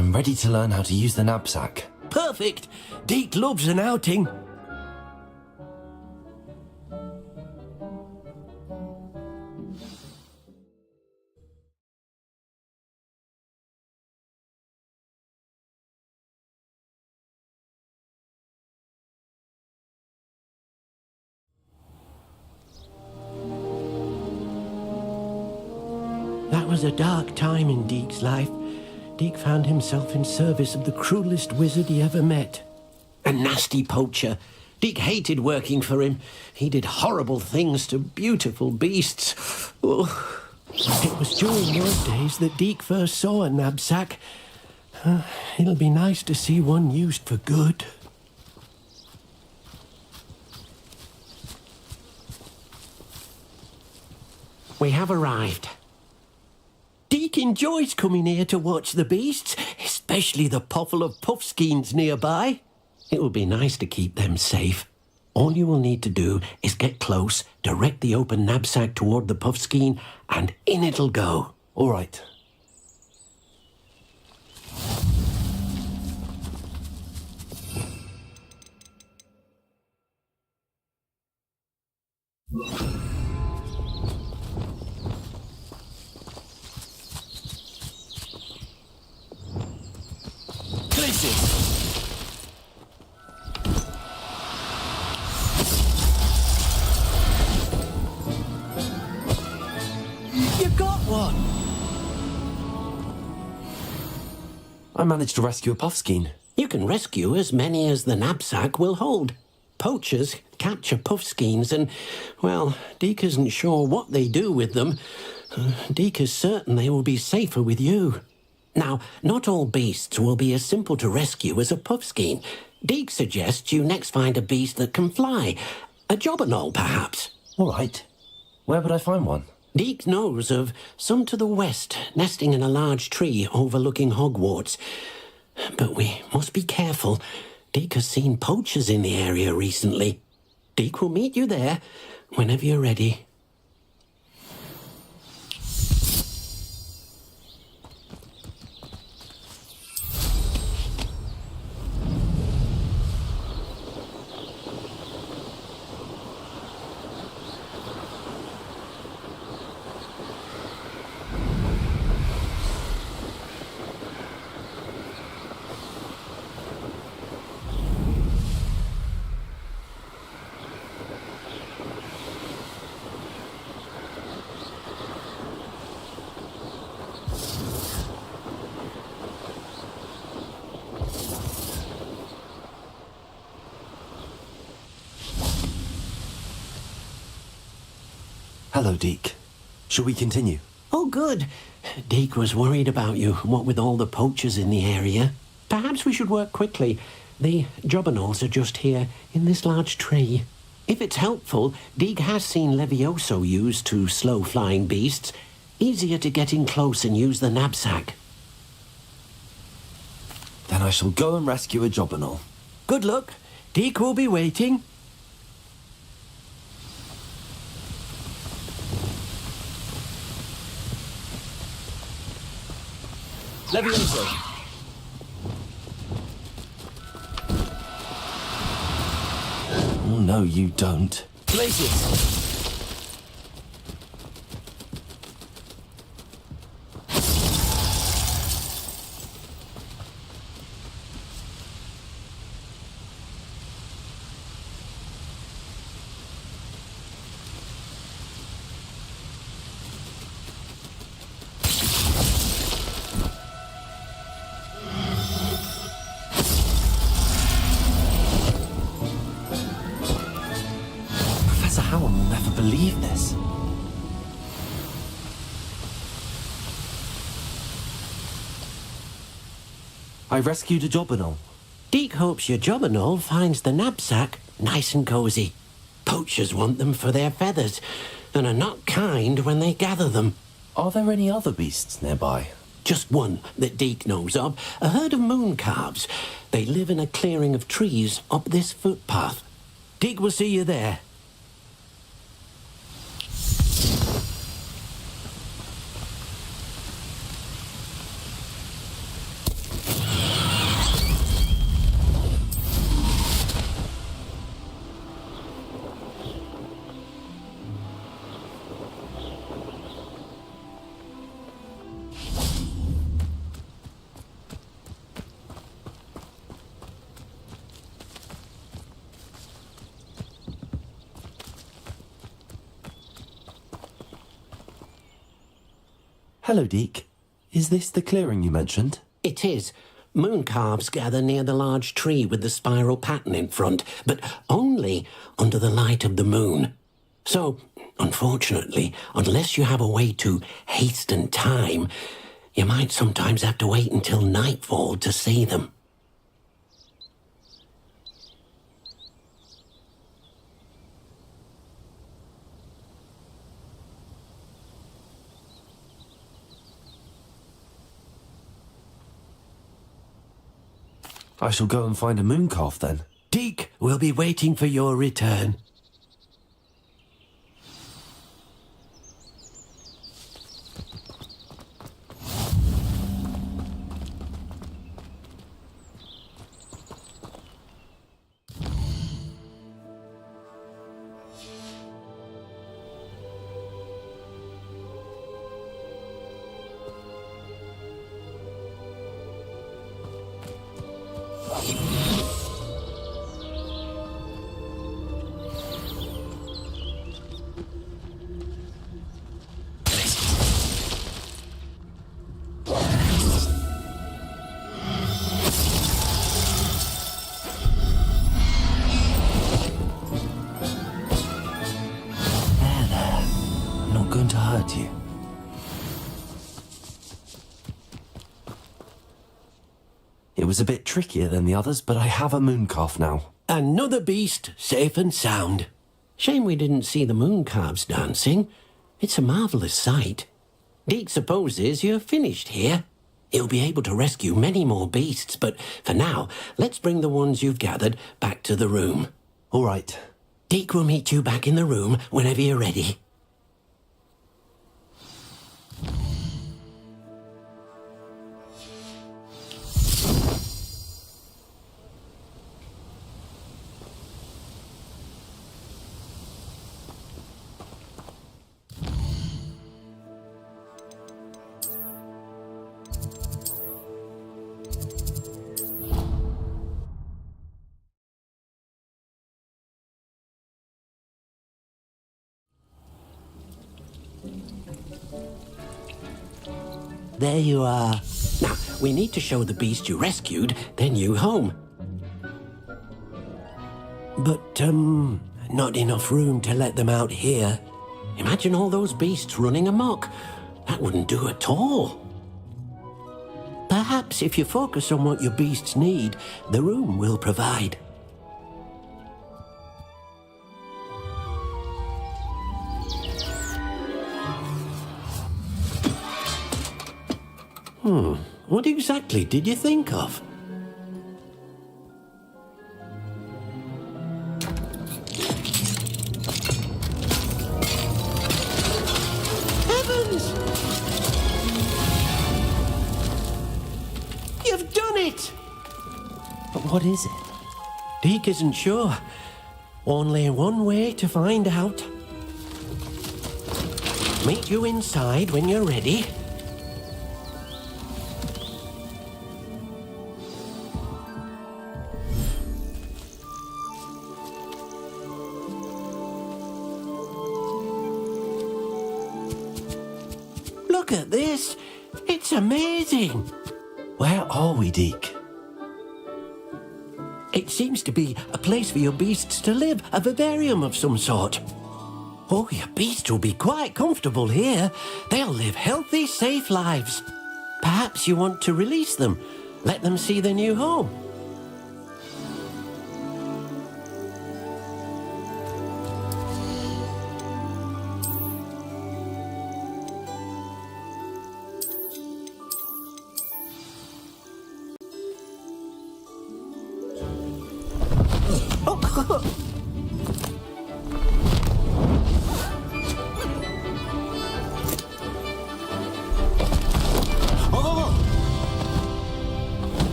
I'm ready to learn how to use the knapsack. Perfect! Deke loves an outing. That was a dark time in Deke's life. Deke found himself in service of the cruelest wizard he ever met. A nasty poacher. Deke hated working for him. He did horrible things to beautiful beasts. Oh. It was during those days that Deke first saw a knapsack. It'll be nice to see one used for good. We have arrived. Deke enjoys coming here to watch the beasts, especially the potful of puffskeins nearby. It will be nice to keep them safe. All you will need to do is get close, direct the open knapsack toward the puffskein, and in it'll go. All right. You got one! I managed to rescue a puffskein. You can rescue as many as the knapsack will hold. Poachers capture puffskeins and, well, Deke isn't sure what they do with them. Deke is certain they will be safer with you. Now, not all beasts will be as simple to rescue as a puffskein. Deke suggests you next find a beast that can fly. A jobberknoll, perhaps. All right. Where would I find one? Deke knows of some to the west, nesting in a large tree overlooking Hogwarts. But we must be careful. Deke has seen poachers in the area recently. Deke will meet you there whenever you're ready. Hello, Deke. Shall we continue? Oh, good. Deke was worried about you, what with all the poachers in the area. Perhaps we should work quickly. The jobberknolls are just here, in this large tree. If it's helpful, Deke has seen Levioso used to slow flying beasts. Easier to get in close and use the knapsack. Then I shall go and rescue a jobberknoll. Good luck. Deke will be waiting. Levioso! Oh, no, you don't. Place it. Howell will never believe this. I rescued a jobberknoll. Deke hopes your jobberknoll finds the knapsack nice and cozy. Poachers want them for their feathers and are not kind when they gather them. Are there any other beasts nearby? Just one that Deke knows of, a herd of mooncalves. They live in a clearing of trees up this footpath. Deke will see you there. Hello, Deke. Is this the clearing you mentioned? It is. Moon calves gather near the large tree with the spiral pattern in front, but only under the light of the moon. So, unfortunately, unless you have a way to hasten time, you might sometimes have to wait until nightfall to see them. I shall go and find a moon calf then. Deke will be waiting for your return. Going to hurt you. It was a bit trickier than the others, but I have a moon calf now. Another beast, safe and sound. Shame we didn't see the moon calves dancing. It's a marvellous sight. Deke supposes you're finished here. He'll be able to rescue many more beasts, but for now, let's bring the ones you've gathered back to the room. All right. Deke will meet you back in the room whenever you're ready. There you are. Now, we need to show the beast you rescued their new home. But, not enough room to let them out here. Imagine all those beasts running amok. That wouldn't do at all. Perhaps if you focus on what your beasts need, the room will provide. What exactly did you think of? Heavens! You've done it! But what is it? Deke isn't sure. Only one way to find out. Meet you inside when you're ready. Look at this. It's amazing. Where are we, Deke? It seems to be a place for your beasts to live, a vivarium of some sort. Oh, your beasts will be quite comfortable here. They'll live healthy, safe lives. Perhaps you want to release them, let them see their new home.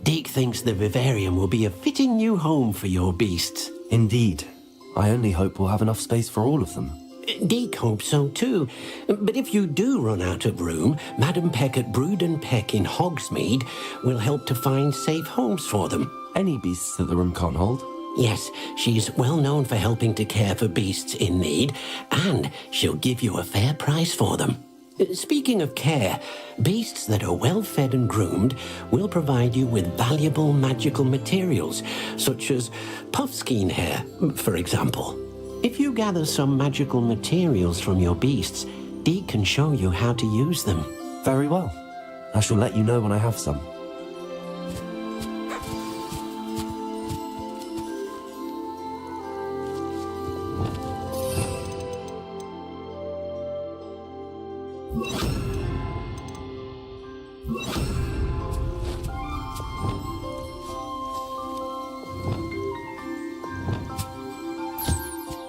Deke thinks the vivarium will be a fitting new home for your beasts. Indeed. I only hope we'll have enough space for all of them. Deke hopes so too. But if you do run out of room, Madam Peck at Brood and Peck in Hogsmeade will help to find safe homes for them. Any beasts that the room can't hold? Yes, she's well known for helping to care for beasts in need, and she'll give you a fair price for them. Speaking of care, beasts that are well fed and groomed will provide you with valuable magical materials, such as puffskein hair, for example. If you gather some magical materials from your beasts, Dee can show you how to use them. Very well. I shall let you know when I have some.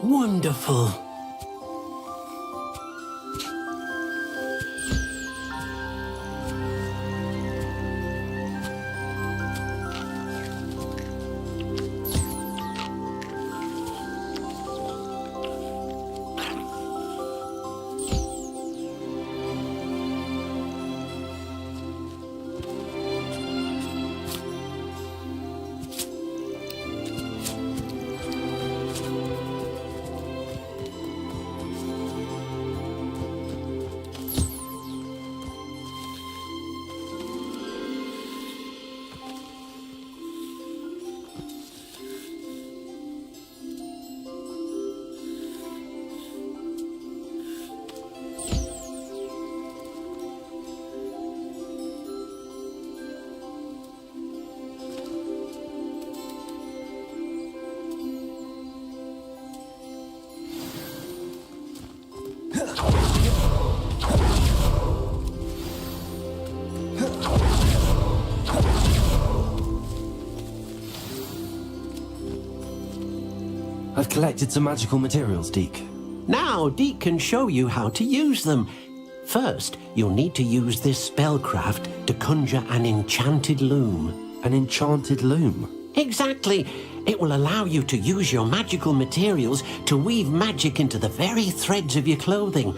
Wonderful. I've collected some magical materials, Deke. Now Deke can show you how to use them. First, you'll need to use this spellcraft to conjure an enchanted loom. An enchanted loom? Exactly. It will allow you to use your magical materials to weave magic into the very threads of your clothing,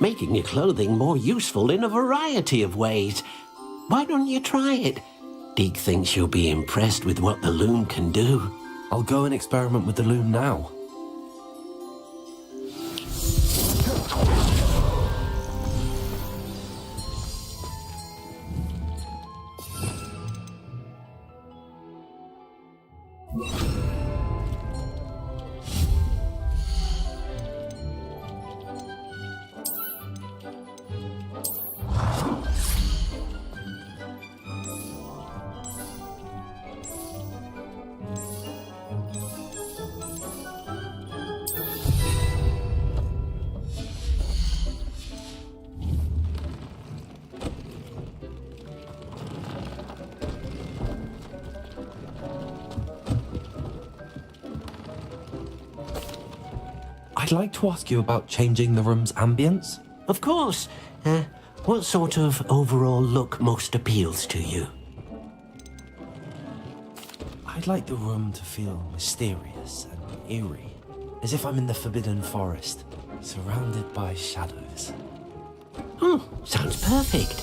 making your clothing more useful in a variety of ways. Why don't you try it? Deke thinks you'll be impressed with what the loom can do. I'll go and experiment with the loom now. I'd like to ask you about changing the room's ambience. Of course. What sort of overall look most appeals to you? I'd like the room to feel mysterious and eerie, as if I'm in the Forbidden Forest, surrounded by shadows. Oh, sounds perfect.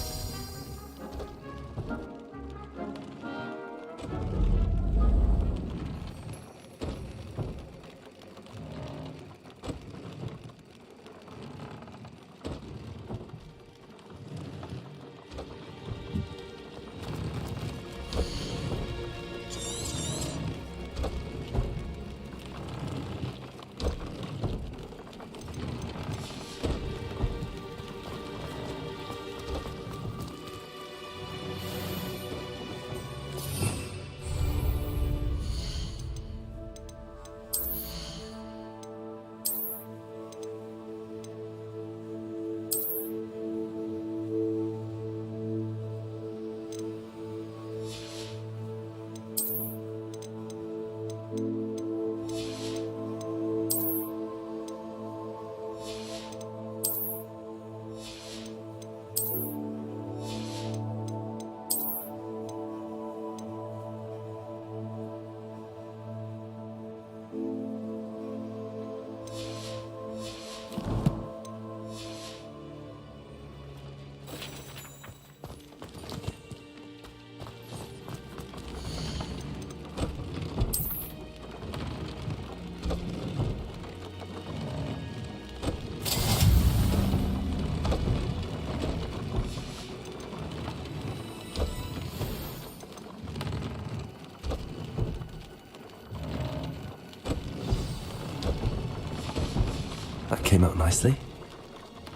That came out nicely.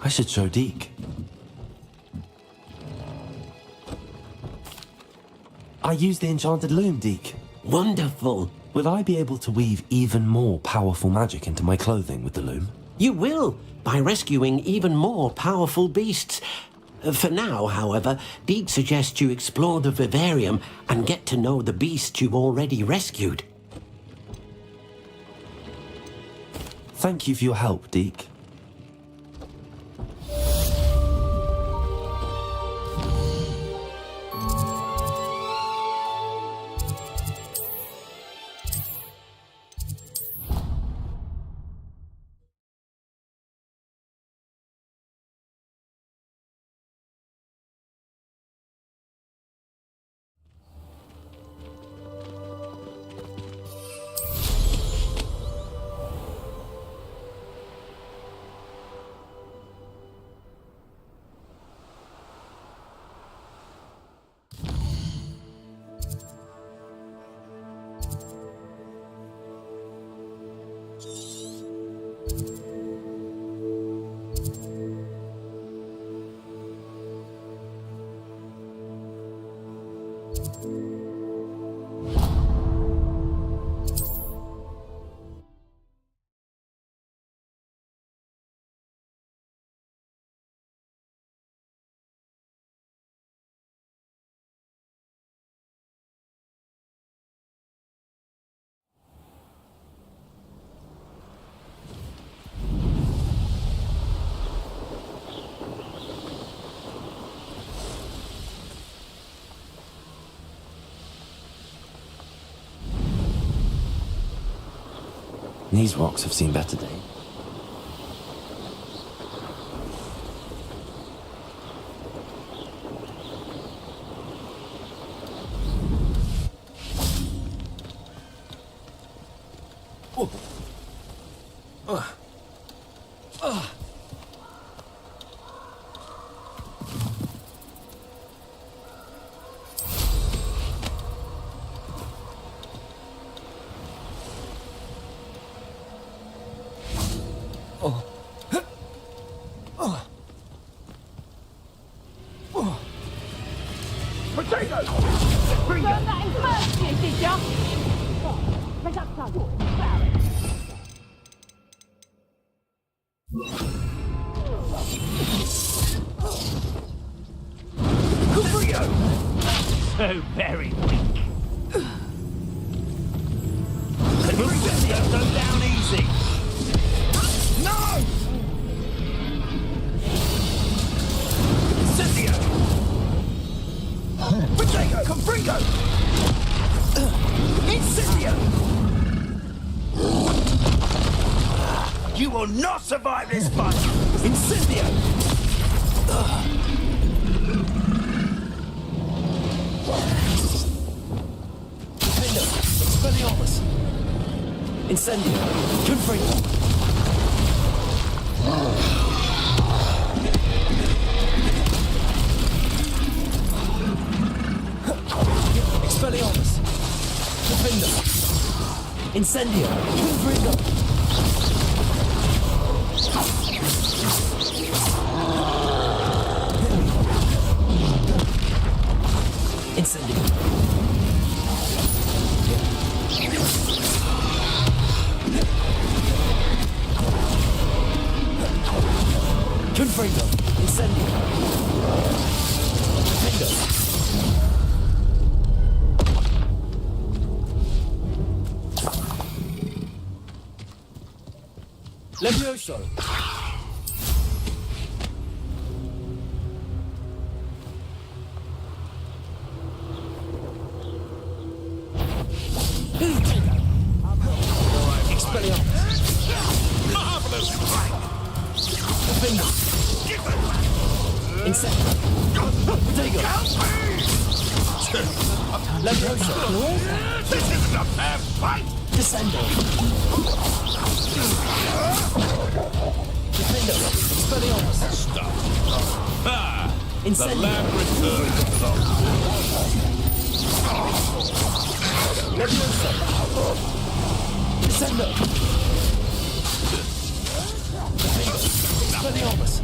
I should show Deke. I used the enchanted loom, Deke. Wonderful. Will I be able to weave even more powerful magic into my clothing with the loom? You will, by rescuing even more powerful beasts. For now, however, Deke suggests you explore the vivarium and get to know the beasts you've already rescued. Thank you for your help, Deke. These rocks have seen better days. So very weak. Go down easy. No! Incendio! Potato! Confringo! Incendio! You will not survive this fight! Incendio! Expelliarmus! Incendio! Confringo! Expelliarmus! Defender! Incendio! Confringo! Incendio! Confringo! Incendio! Defender! Levioso! Expelliarmus! Marvelous strike! Defender! Incendio! Potato! Levioso! This isn't a fair fight! Descendo! Defender! Expelliarmus! Stop. Ah! The Incendio! lab returns. Levioso! Descendo! Expelliarmus!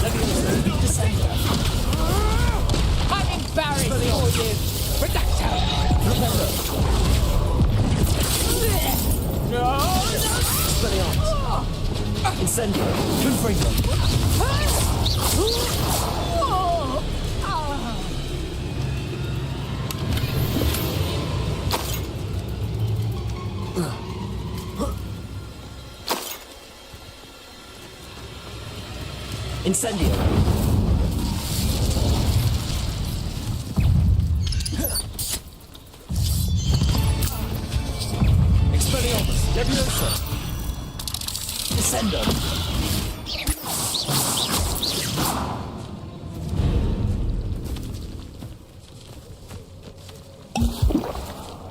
Leviosa! Descendo! Cutting Barry for you! Reducto! Rependo! Expelliarmus! Incendio! Confringo! Incendio! Expelliarmus! Leviosa! Descendo!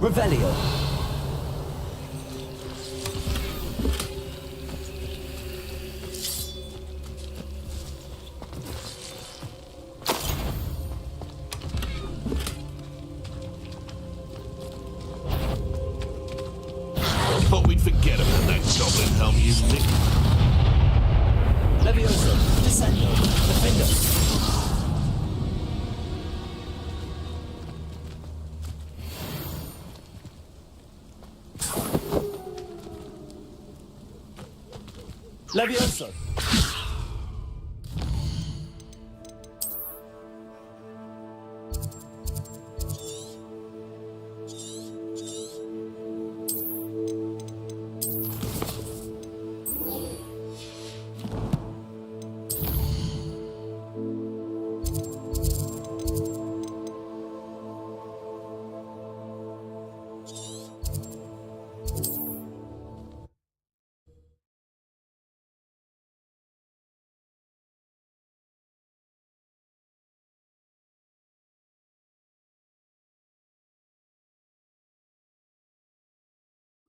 Revelio! Thought we'd forget about that goblin helm you nicked. Leviosa! Descendo! Defendo! Leviosa!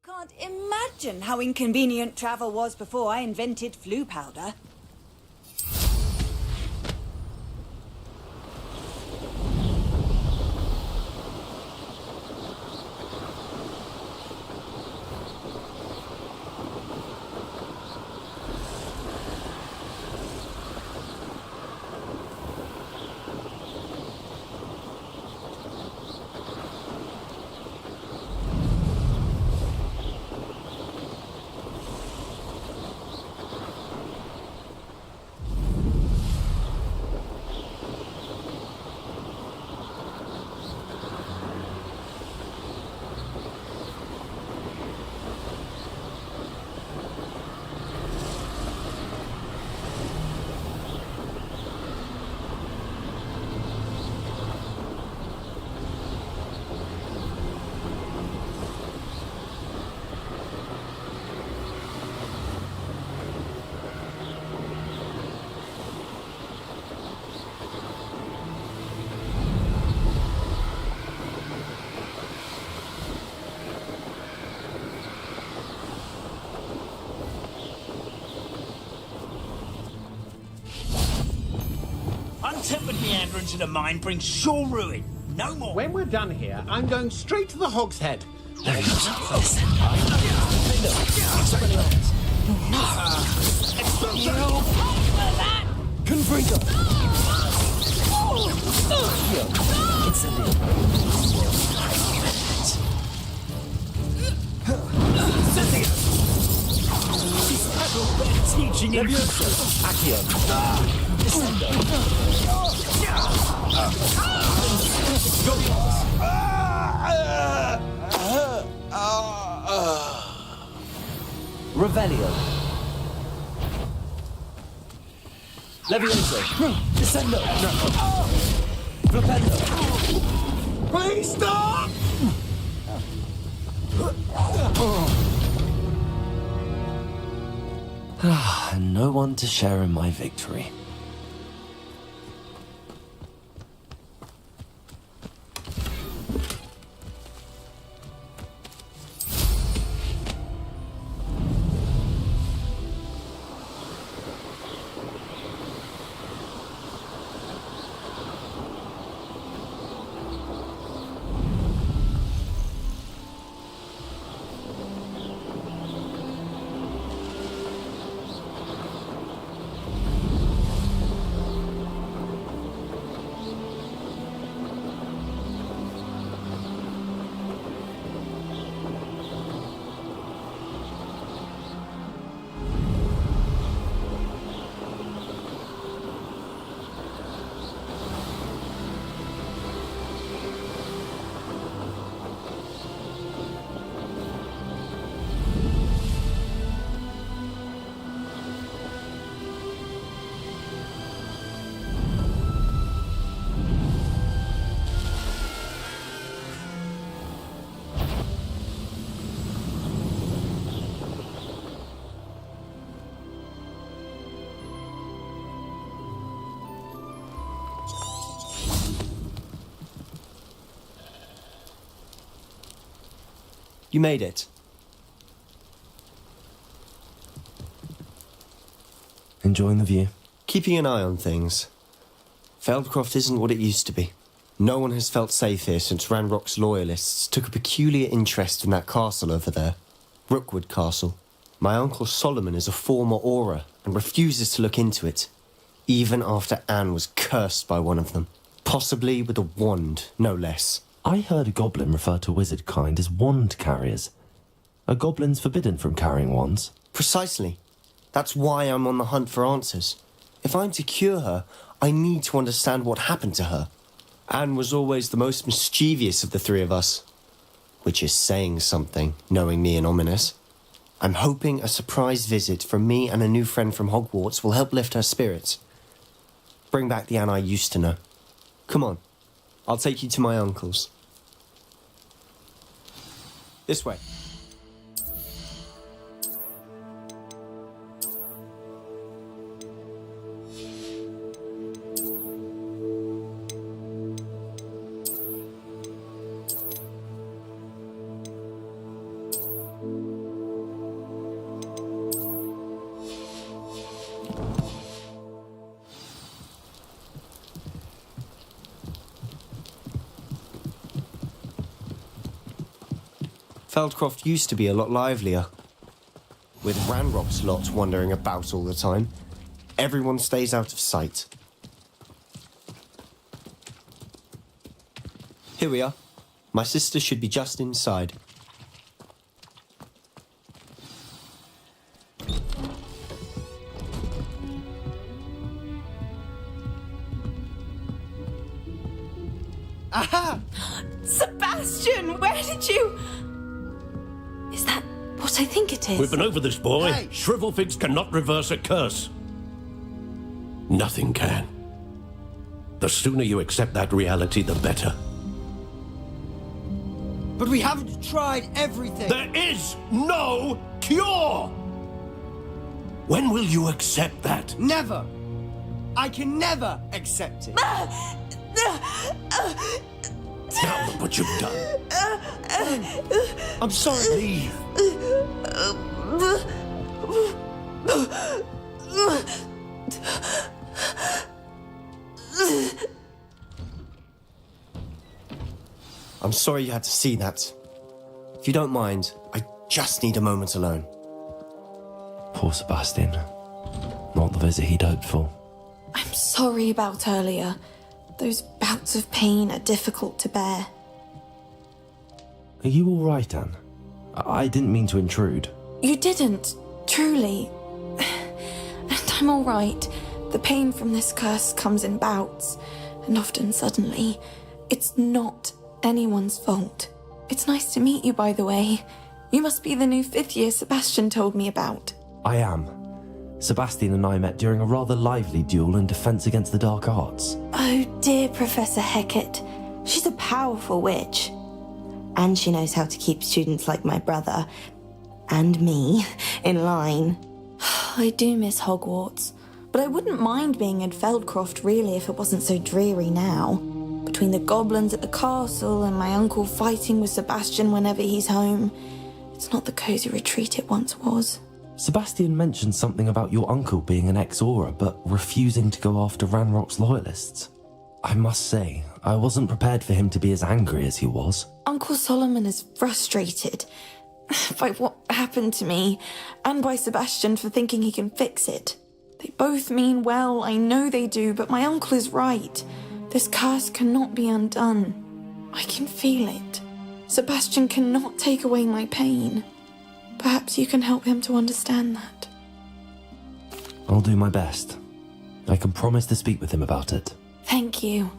Can't imagine how inconvenient travel was before I invented flu powder. Untempered meanderings in a mine brings sure ruin. No more. When we're done here, I'm going straight to the Hog's Head. Confringo! Incendio! Teaching him. Leviosa! Accio! Descendo! Revelio! Leviosa! Descendo! Flipendo! Please stop! And no one to share in my victory. You made it. Enjoying the view? Keeping an eye on things. Feldcroft isn't what it used to be. No one has felt safe here since Ranrock's loyalists took a peculiar interest in that castle over there. Rookwood Castle. My uncle Solomon is a former Auror and refuses to look into it, even after Anne was cursed by one of them. Possibly with a wand, no less. I heard a goblin refer to wizard kind as wand carriers. Are goblins forbidden from carrying wands? Precisely. That's why I'm on the hunt for answers. If I'm to cure her, I need to understand what happened to her. Anne was always the most mischievous of the three of us. Which is saying something, knowing me and Ominous. I'm hoping a surprise visit from me and a new friend from Hogwarts will help lift her spirits. Bring back the Anne I used to know. Come on, I'll take you to my uncle's. This way. Feldcroft used to be a lot livelier. With Ranrock's lot wandering about all the time, everyone stays out of sight. Here we are. My sister should be just inside. Aha! Sebastian, where did you... Is that what I think it is? We've been over this, boy. Hey! Shrivelfigs cannot reverse a curse. Nothing can. The sooner you accept that reality, the better. But we haven't tried everything. There is no cure! When will you accept that? Never. I can never accept it. Now look what you've done. I'm sorry. Leave. I'm sorry you had to see that. If you don't mind, I just need a moment alone. Poor Sebastian. Not the visit he'd hoped for. I'm sorry about earlier. Those bouts of pain are difficult to bear. Are you all right, Anne? I didn't mean to intrude. You didn't, truly. And I'm all right. The pain from this curse comes in bouts, and often suddenly. It's not anyone's fault. It's nice to meet you, by the way. You must be the new 5th year Sebastian told me about. I am. Sebastian and I met during a rather lively duel in defense against the dark arts. Oh dear, Professor Hecat. She's a powerful witch. And she knows how to keep students like my brother, and me, in line. I do miss Hogwarts, but I wouldn't mind being in Feldcroft really if it wasn't so dreary now. Between the goblins at the castle and my uncle fighting with Sebastian whenever he's home, it's not the cosy retreat it once was. Sebastian mentioned something about your uncle being an ex-Auror, but refusing to go after Ranrock's loyalists. I must say, I wasn't prepared for him to be as angry as he was. Uncle Solomon is frustrated by what happened to me, and by Sebastian for thinking he can fix it. They both mean well, I know they do, but my uncle is right. This curse cannot be undone. I can feel it. Sebastian cannot take away my pain. Perhaps you can help him to understand that. I'll do my best. I can promise to speak with him about it. Thank you.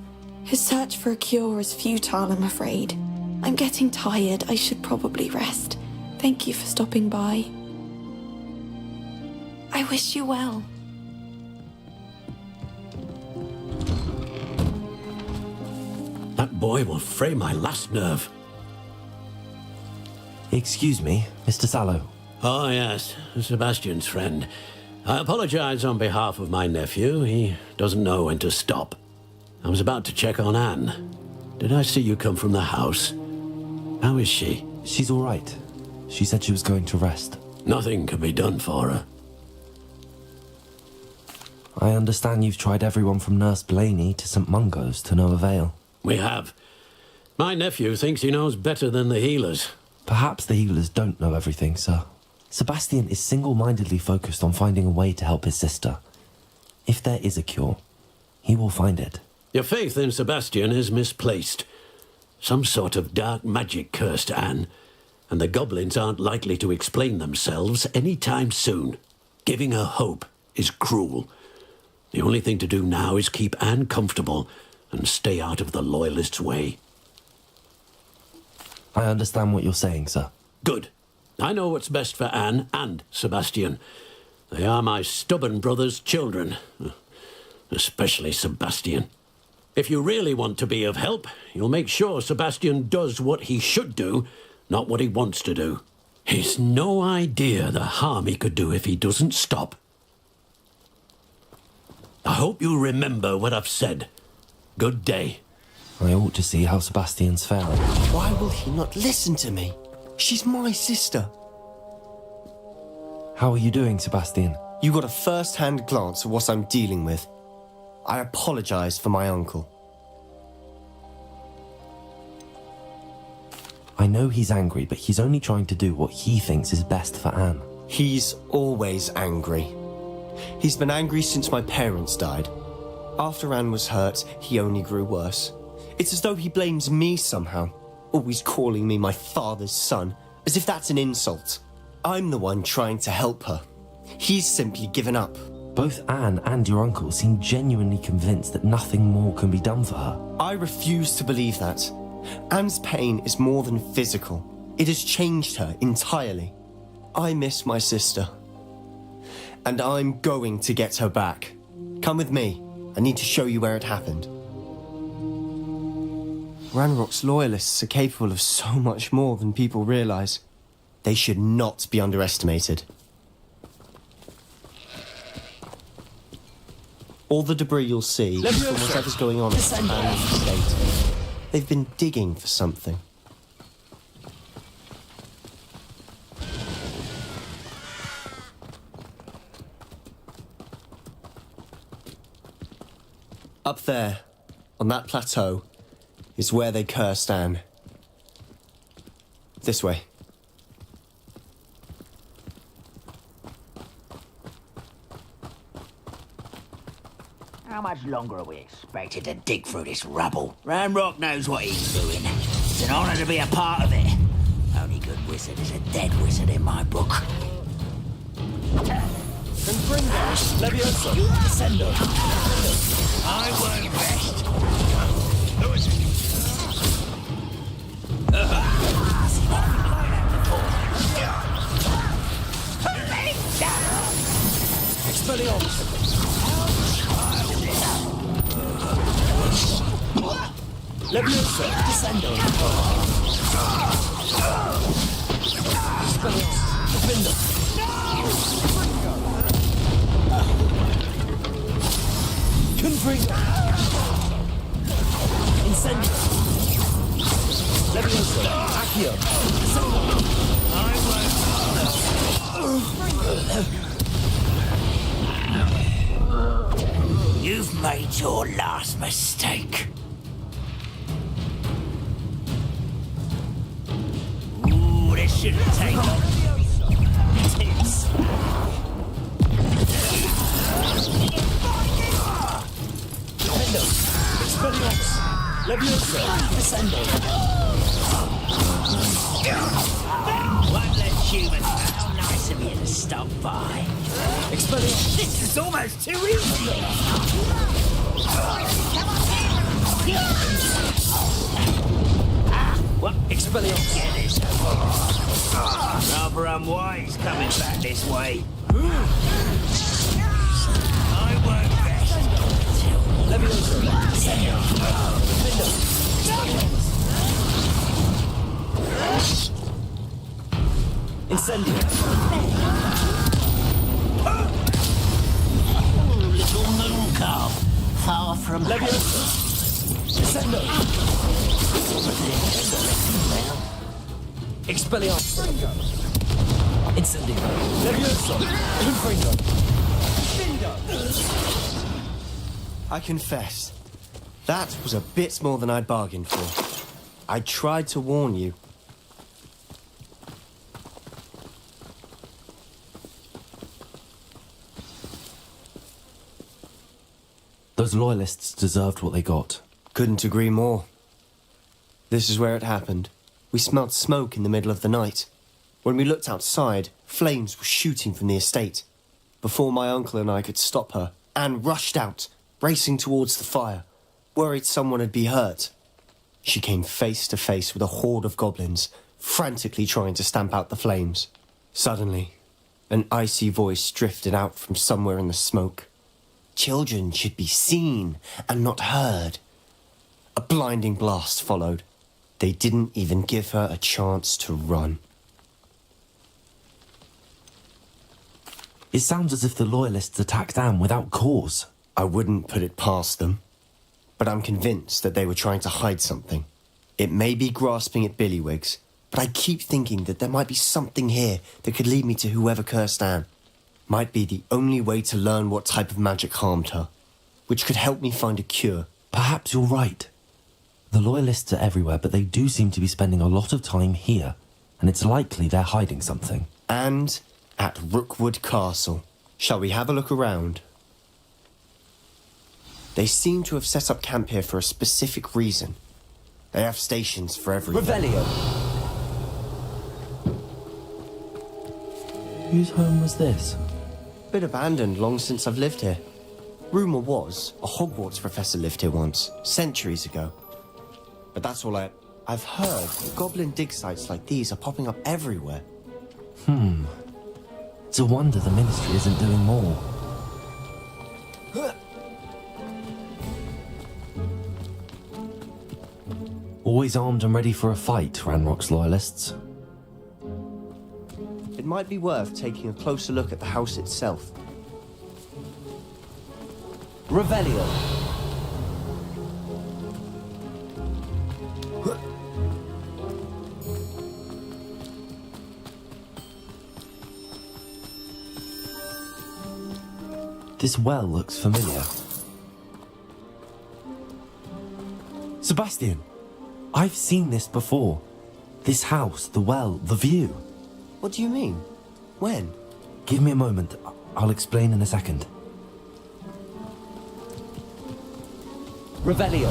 His search for a cure is futile, I'm afraid. I'm getting tired. I should probably rest. Thank you for stopping by. I wish you well. That boy will fray my last nerve. Excuse me, Mr. Sallow. Oh, yes, Sebastian's friend. I apologize on behalf of my nephew. He doesn't know when to stop. I was about to check on Anne. Did I see you come from the house? How is she? She's all right. She said she was going to rest. Nothing can be done for her. I understand you've tried everyone from Nurse Blaney to St. Mungo's to no avail. We have. My nephew thinks he knows better than the healers. Perhaps the healers don't know everything, sir. Sebastian is single-mindedly focused on finding a way to help his sister. If there is a cure, he will find it. Your faith in Sebastian is misplaced. Some sort of dark magic cursed Anne, and the goblins aren't likely to explain themselves any time soon. Giving her hope is cruel. The only thing to do now is keep Anne comfortable and stay out of the Loyalists' way. I understand what you're saying, sir. Good. I know what's best for Anne and Sebastian. They are my stubborn brother's children. Especially Sebastian. If you really want to be of help, you'll make sure Sebastian does what he should do, not what he wants to do. He's no idea the harm he could do if he doesn't stop. I hope you remember what I've said. Good day. I ought to see how Sebastian's faring. Why will he not listen to me? She's my sister. How are you doing, Sebastian? You got a first-hand glance at what I'm dealing with. I apologize for my uncle. I know he's angry, but he's only trying to do what he thinks is best for Anne. He's always angry. He's been angry since my parents died. After Anne was hurt, he only grew worse. It's as though he blames me somehow, always calling me my father's son, as if that's an insult. I'm the one trying to help her. He's simply given up. Both Anne and your uncle seem genuinely convinced that nothing more can be done for her. I refuse to believe that. Anne's pain is more than physical. It has changed her entirely. I miss my sister. And I'm going to get her back. Come with me. I need to show you where it happened. Ranrock's loyalists are capable of so much more than people realize. They should not be underestimated. All the debris you'll see is from whatever's going on at the estate. They've been digging for something. Up there, on that plateau, is where they cursed Anne. This way. How much longer are we expected to dig through this rubble? Ranrock knows what he's doing. It's an honor to be a part of it. Only good wizard is a dead wizard in my book. Confringo, Levioso, Descendo. I won't rest. Who is it? Expelliarmus. Levioso, Descendo. Expelliarmus, Defendo. Confringo. Incendio. Levioso, Accio. You've made your last mistake. Ooh, this shouldn't take long. Tips. Defendo. Expelliarmus. Levioso, Descendo. One less human. How nice of you to stop by. Expelliarmus. This is almost too easy. What? Expelliarmus. Get this. Rather unwise coming back this way. I won't rest. Levioso, Descendo. Defendo. Incendio. Little moon calf, far from Levioso. Descendo. Expelliarmus. Incendio. Levioso. Confringo. I confess, that was a bit more than I'd bargained for. I tried to warn you. Those loyalists deserved what they got. Couldn't agree more. This is where it happened. We smelled smoke in the middle of the night. When we looked outside, flames were shooting from the estate. Before my uncle and I could stop her, Anne rushed out, racing towards the fire, worried someone had been hurt. She came face to face with a horde of goblins, frantically trying to stamp out the flames. Suddenly, an icy voice drifted out from somewhere in the smoke. Children should be seen and not heard. A blinding blast followed. They didn't even give her a chance to run. It sounds as if the loyalists attacked Anne without cause. I wouldn't put it past them, but I'm convinced that they were trying to hide something. It may be grasping at Billywigs, but I keep thinking that there might be something here that could lead me to whoever cursed Anne. Might be the only way to learn what type of magic harmed her, which could help me find a cure. Perhaps you're right. The loyalists are everywhere, but they do seem to be spending a lot of time here, and it's likely they're hiding something. And at Rookwood Castle. Shall we have a look around? They seem to have set up camp here for a specific reason. They have stations for everything. Revelio. Whose home was this? Been abandoned long since I've lived here. Rumour was a Hogwarts professor lived here once, centuries ago. But that's all I've heard goblin dig sites like these are popping up everywhere. It's a wonder the Ministry isn't doing more. Always armed and ready for a fight, Ranrock's loyalists. It might be worth taking a closer look at the house itself. Revelio. This well looks familiar. Sebastian, I've seen this before. This house, the well, the view. What do you mean? When? Give me a moment. I'll explain in a second. Revelio.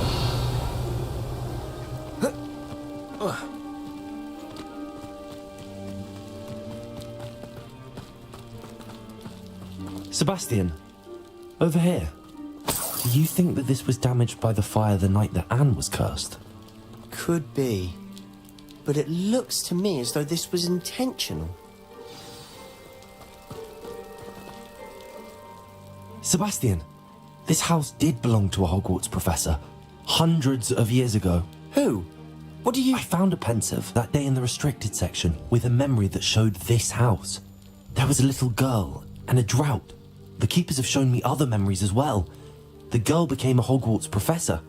Sebastian, over here. Do you think that this was damaged by the fire the night that Anne was cursed? Could be. But it looks to me as though this was intentional. Sebastian, this house did belong to a Hogwarts professor, hundreds of years ago. Who? What do you... I found a pensive that day in the restricted section with a memory that showed this house. There was a little girl and a drought. The keepers have shown me other memories as well. The girl became a Hogwarts professor.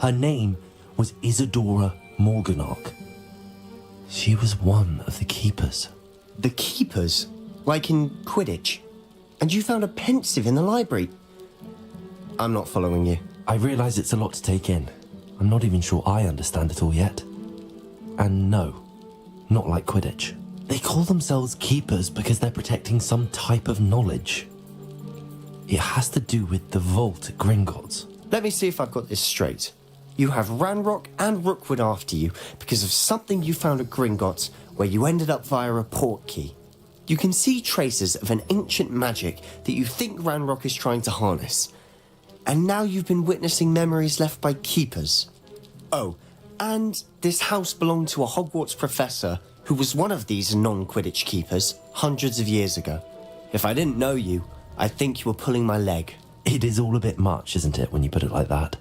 Her name was Isadora Morganach. She was one of the keepers. The keepers? Like in Quidditch? And you found a pensive in the library? I'm not following you. I realise it's a lot to take in. I'm not even sure I understand it all yet. And no, not like Quidditch. They call themselves keepers because they're protecting some type of knowledge. It has to do with the vault at Gringotts. Let me see if I've got this straight. You have Ranrock and Rookwood after you because of something you found at Gringotts where you ended up via a portkey. You can see traces of an ancient magic that you think Ranrock is trying to harness. And now you've been witnessing memories left by keepers. Oh, and this house belonged to a Hogwarts professor who was one of these non-Quidditch keepers hundreds of years ago. If I didn't know you, I'd think you were pulling my leg. It is all a bit much, isn't it, when you put it like that?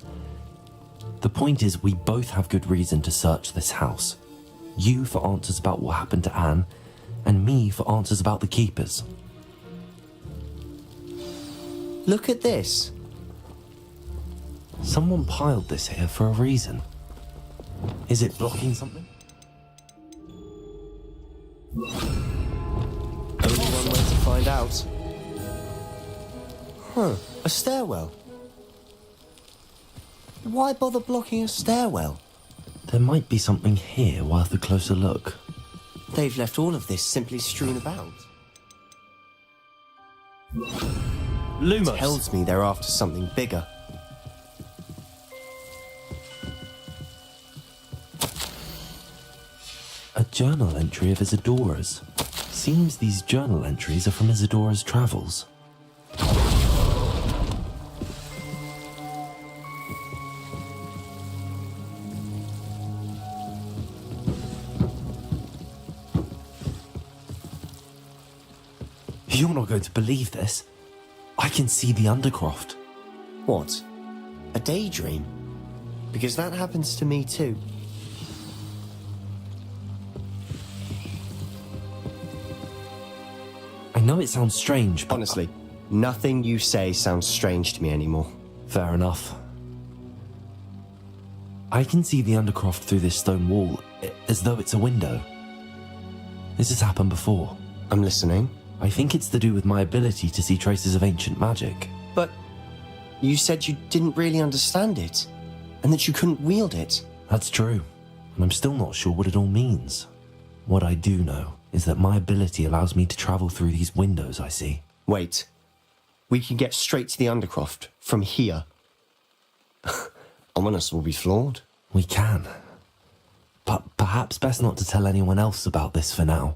The point is, we both have good reason to search this house. You for answers about what happened to Anne, and me for answers about the keepers. Look at this. Someone piled this here for a reason. Is it blocking something? Only one way to find out. Huh, a stairwell. Why bother blocking a stairwell? There might be something here worth a closer look. They've left all of this simply strewn about. Lumos. Tells me they're after something bigger. A journal entry of Isadora's. Seems these journal entries are from Isadora's travels. You're not going to believe this. I can see the Undercroft. What? A daydream? Because that happens to me too. I know it sounds strange, but... Honestly, nothing you say sounds strange to me anymore. Fair enough. I can see the Undercroft through this stone wall, as though it's a window. This has happened before. I'm listening. I think it's to do with my ability to see traces of ancient magic. But you said you didn't really understand it, and that you couldn't wield it. That's true, and I'm still not sure what it all means. What I do know is that my ability allows me to travel through these windows I see. Wait. We can get straight to the Undercroft from here. Ominous will be flawed. We can. But perhaps best not to tell anyone else about this for now.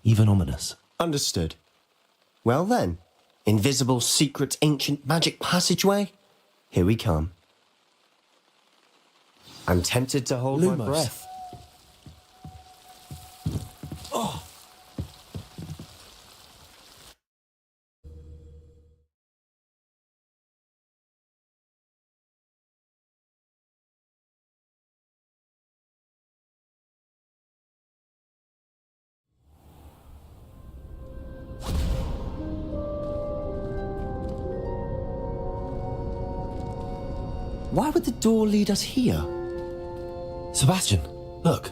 Even Ominous. Understood. Well then, invisible, secret, ancient magic passageway? Here we come. I'm tempted to hold my Lumos. breath. Why would the door lead us here? Sebastian, look.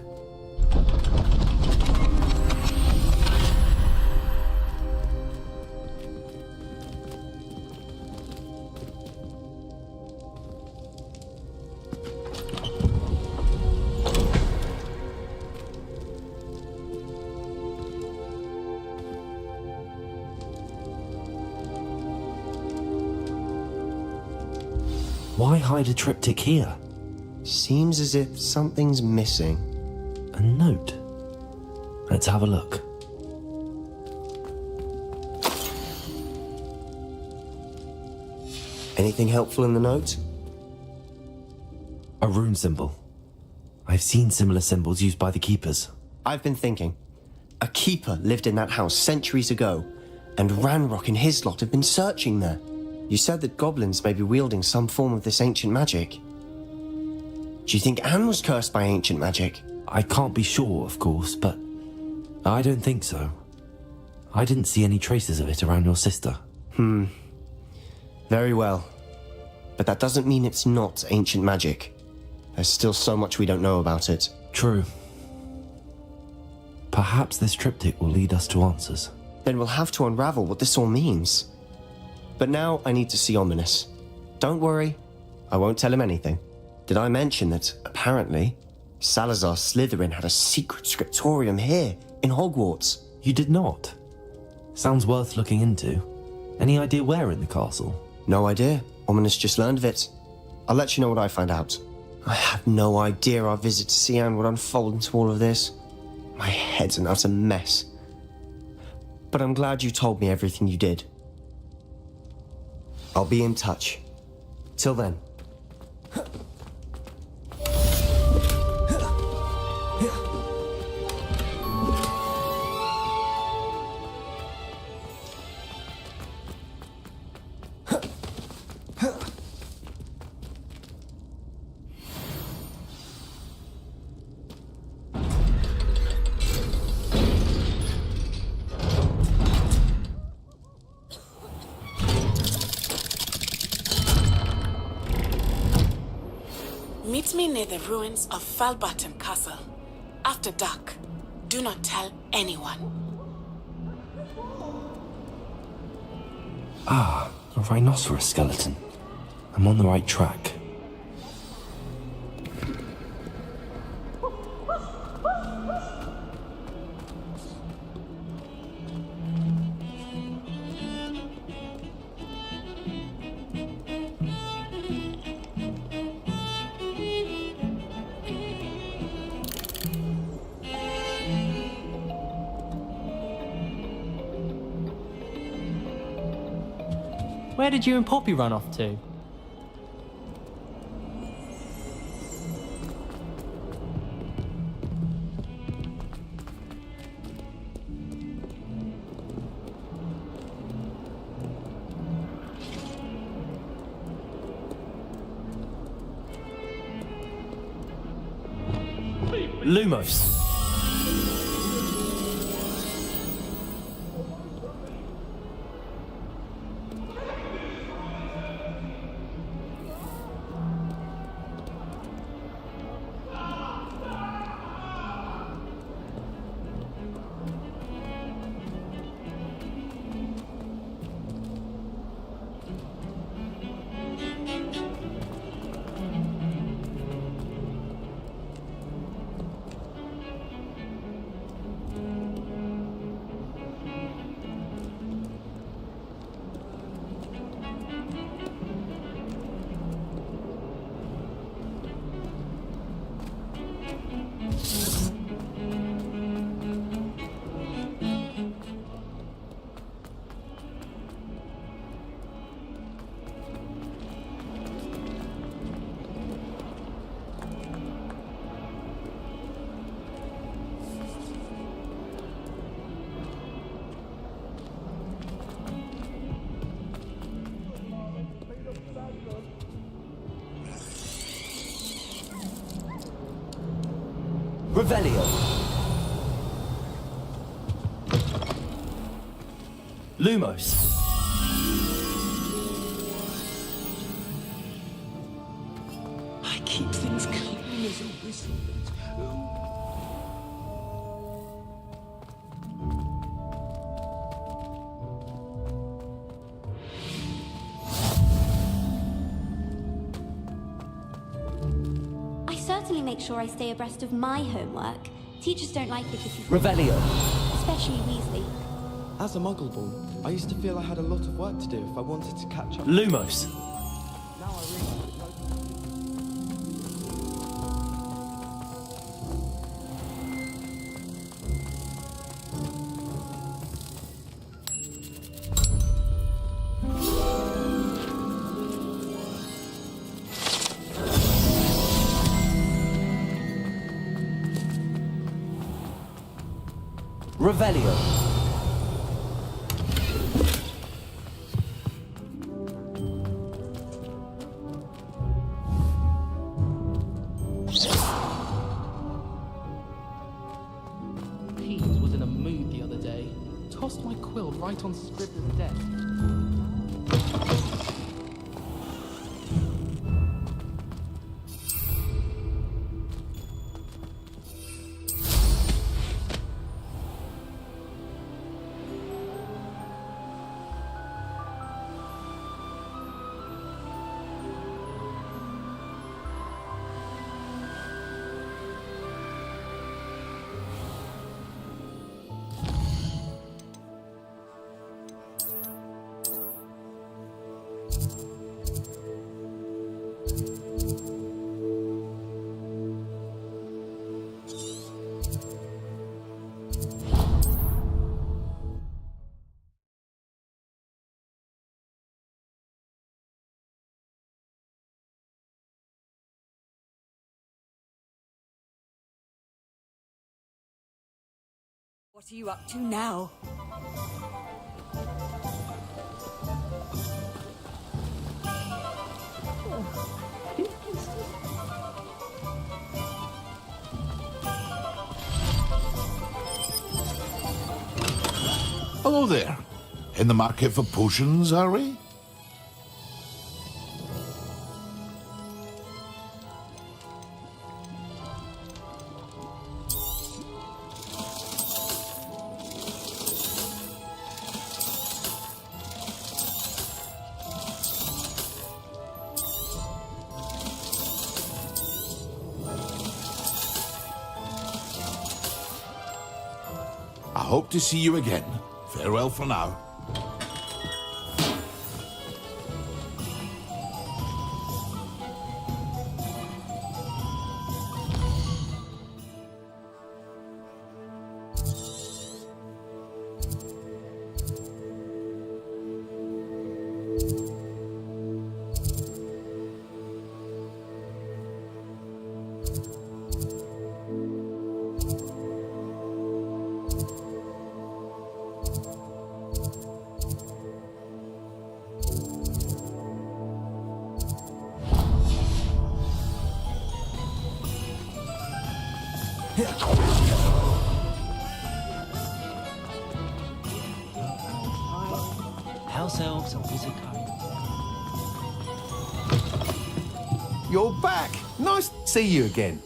Why hide a triptych here? Seems as if something's missing. A note. Let's have a look. Anything helpful in the note? A rune symbol. I've seen similar symbols used by the keepers. I've been thinking. A keeper lived in that house centuries ago, and Ranrock and his lot have been searching there. You said that goblins may be wielding some form of this ancient magic. Do you think Anne was cursed by ancient magic? I can't be sure, of course, but I don't think so. I didn't see any traces of it around your sister. Very well. But that doesn't mean it's not ancient magic. There's still so much we don't know about it. True. Perhaps this triptych will lead us to answers. Then we'll have to unravel what this all means. But now I need to see Ominous. Don't worry, I won't tell him anything. Did I mention that, apparently, Salazar Slytherin had a secret scriptorium here, in Hogwarts? You did not? Sounds worth looking into. Any idea where in the castle? No idea. Ominous just learned of it. I'll let you know what I find out. I have no idea our visit to Sian would unfold into all of this. My head's an utter mess. But I'm glad you told me everything you did. I'll be in touch. Till then. Meet me near the ruins of Falbaton Castle. After dark. Do not tell anyone. Ah, a rhinoceros skeleton. I'm on the right track. Where did you and Poppy run off to? Lumos. Revelio. Lumos. I keep things clean as a whistle. I certainly make sure I stay abreast of my homework. Teachers don't like it if you... Revelio. Especially Weasley. As a muggle boy, I used to feel I had a lot of work to do if I wanted to catch up. Lumos. Now I realize Revelio. Pete was in a mood the other day. Tossed my quill right on Scribbler's desk. What are you up to now? Hello there. In the market for potions, are we? I hope to see you again. Farewell for now. House elves and wizard kind. You're back! Nice to see you again.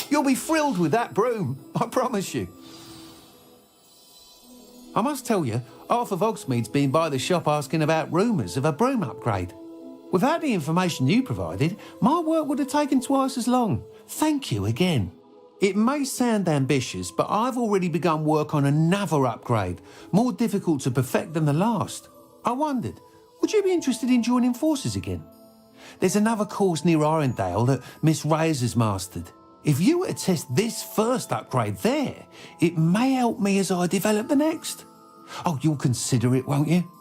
You'll be thrilled with that broom, I promise you. I must tell you, half of Hogsmeade's been by the shop asking about rumours of a broom upgrade. Without the information you provided, my work would have taken twice as long. Thank you again. It may sound ambitious, but I've already begun work on another upgrade, more difficult to perfect than the last. I wondered, would you be interested in joining forces again? There's another course near Arendelle that Miss Reyes has mastered. If you were to test this first upgrade there, it may help me as I develop the next. Oh, you'll consider it, won't you?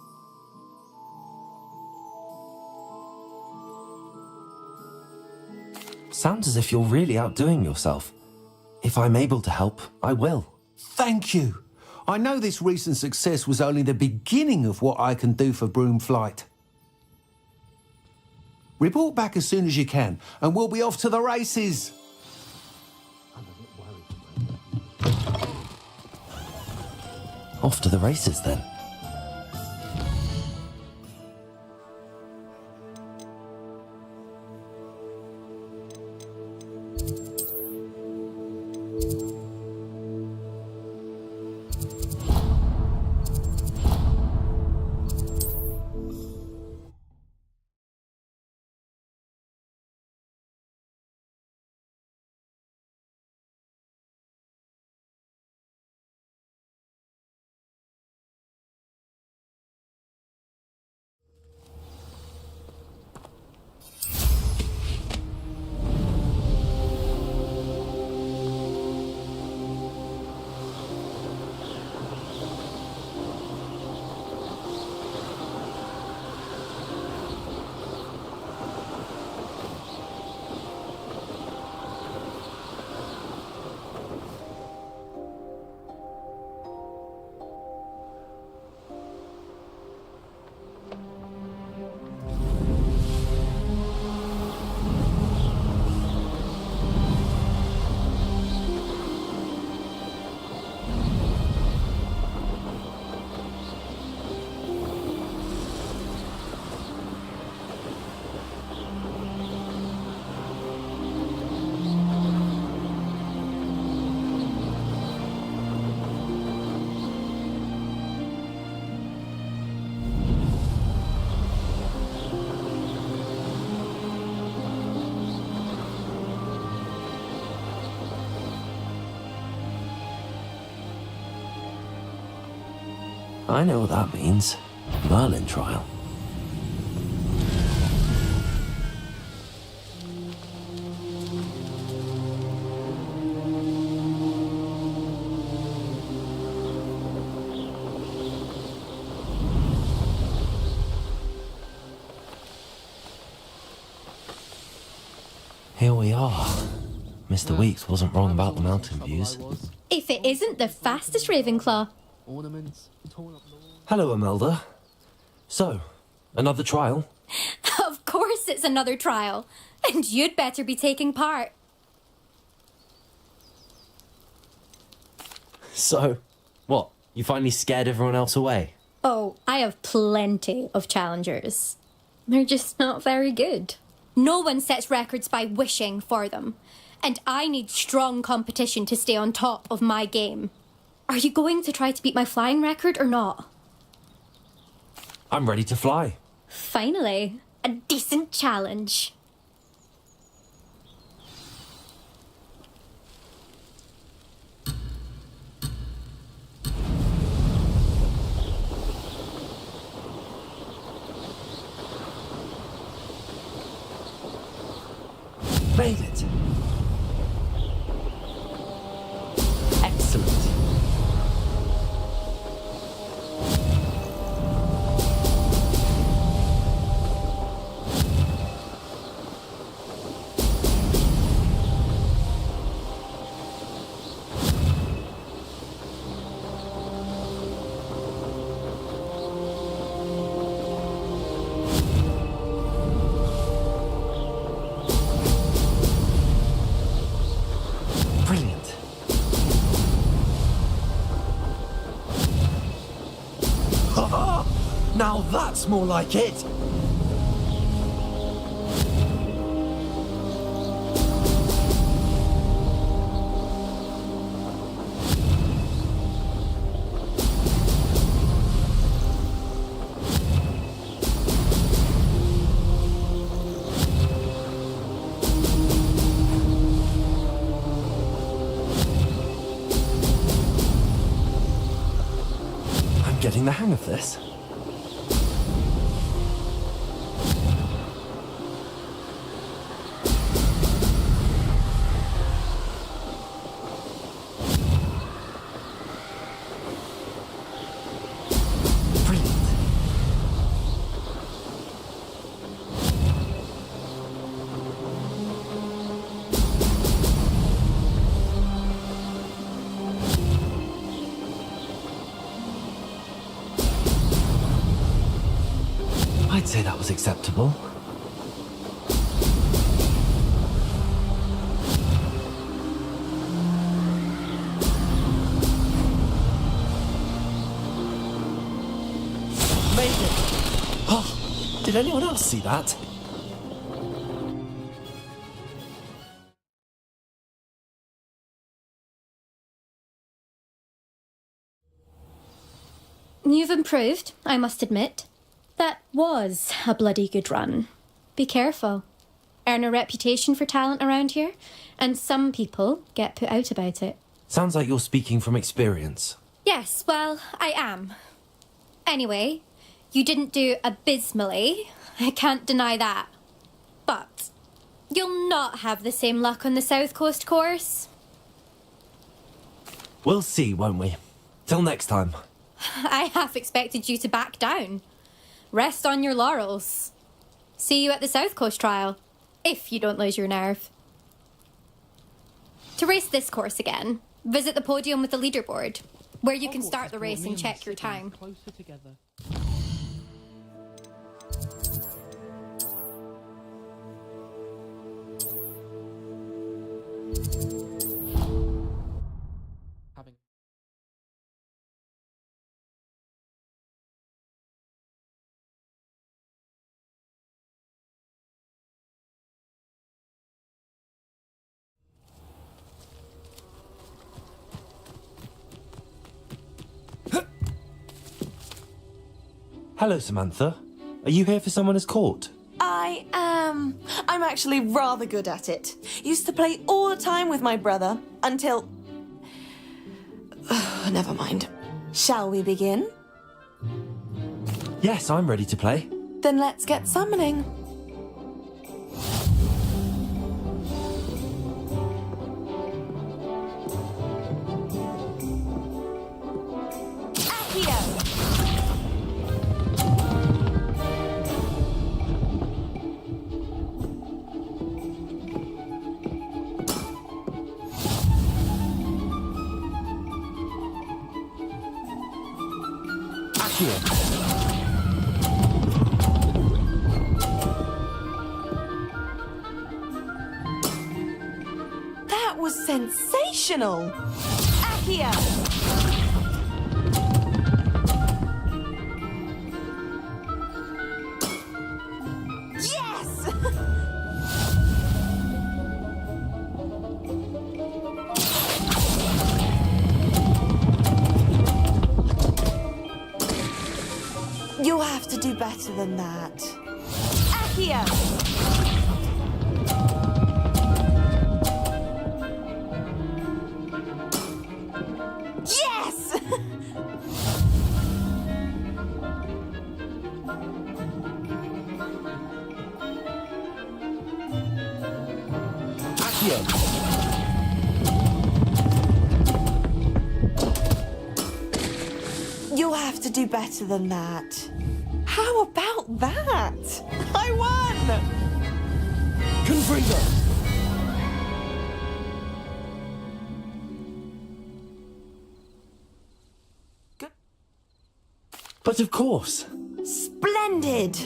Sounds as if you're really outdoing yourself. If I'm able to help, I will. Thank you. I know this recent success was only the beginning of what I can do for Broomflight. Report back as soon as you can, and we'll be off to the races. Off to the races, then. I know what that means. Merlin trial. Here we are. Mr. Weeks wasn't wrong about the mountain views. If it isn't the fastest Ravenclaw. Ornaments, torn up lawn. Hello, Imelda. So, another trial? Of course it's another trial. And you'd better be taking part. So, what? You finally scared everyone else away? Oh, I have plenty of challengers. They're just not very good. No one sets records by wishing for them. And I need strong competition to stay on top of my game. Are you going to try to beat my flying record or not? I'm ready to fly. Finally, a decent challenge. made it. Excellent. Brilliant. Now that's more like it. I'm getting the hang of this. I'd say that was acceptable. Made it! Oh, did anyone else see that? You've improved, I must admit. That was a bloody good run. Be careful. Earn a reputation for talent around here, and some people get put out about it. Sounds like you're speaking from experience. Yes, well, I am. Anyway, you didn't do abysmally. I can't deny that. But you'll not have the same luck on the South Coast course. We'll see, won't we? Till next time. I half expected you to back down. Rest on your laurels. See you at the South Coast trial, if you don't lose your nerve. To race this course again, visit the podium with the leaderboard, where you can start the race and check your time. Closer together. Having Hello, Samantha. Are you here for someone as court? I am. I'm actually rather good at it. Used to play all the time with my brother until. Never mind. Shall we begin? Yes, I'm ready to play. Then let's get summoning. That was sensational! Accio! Yes! You'll have to do better than that. Accio! Yes! You'll have to do better than that. How about that? I won! Confringo! But of course. Splendid!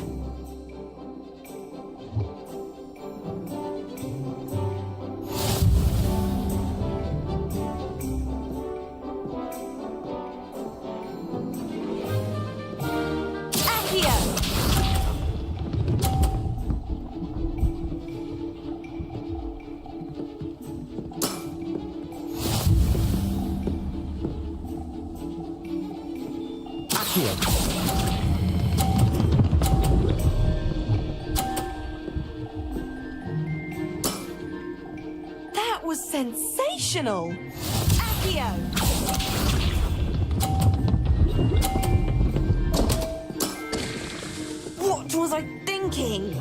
That was sensational! Accio! What was I thinking?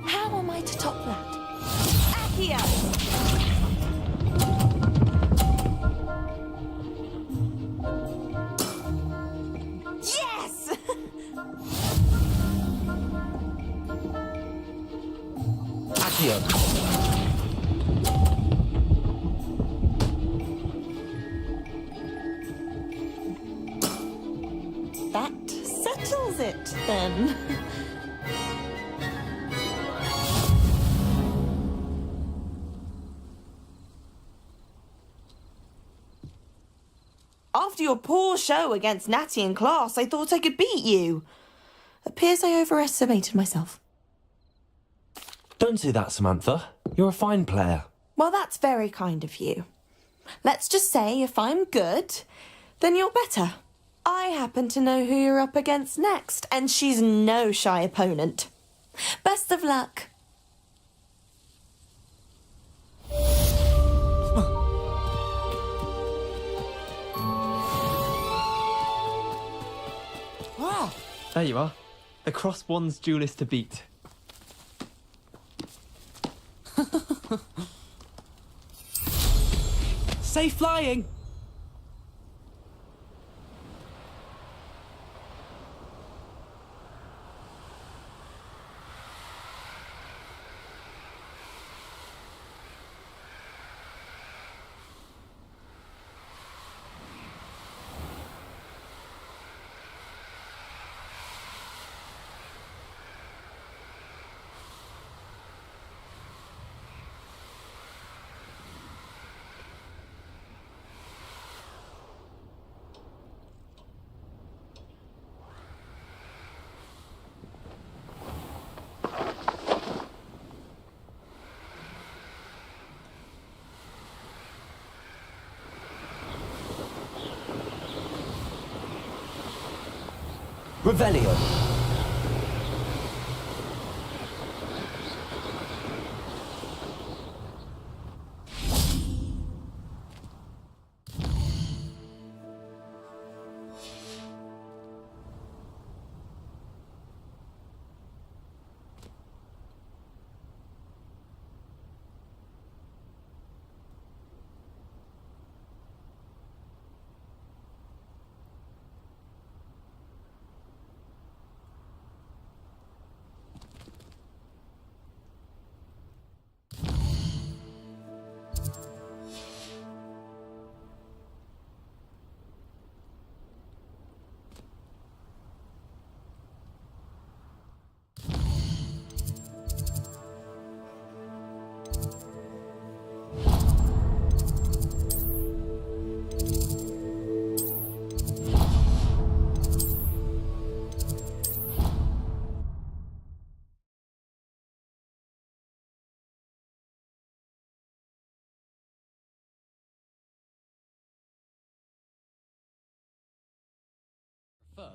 How am I to top that? Accio! Yes! Accio! That settles it, then. After your poor show against Natty in class, I thought I could beat you. Appears I overestimated myself. Don't say that, Samantha. You're a fine player. Well, that's very kind of you. Let's just say if I'm good, then you're better. I happen to know who you're up against next, and she's no shy opponent. Best of luck. There you are. The cross one's duelist to beat. Safe flying! Revelio.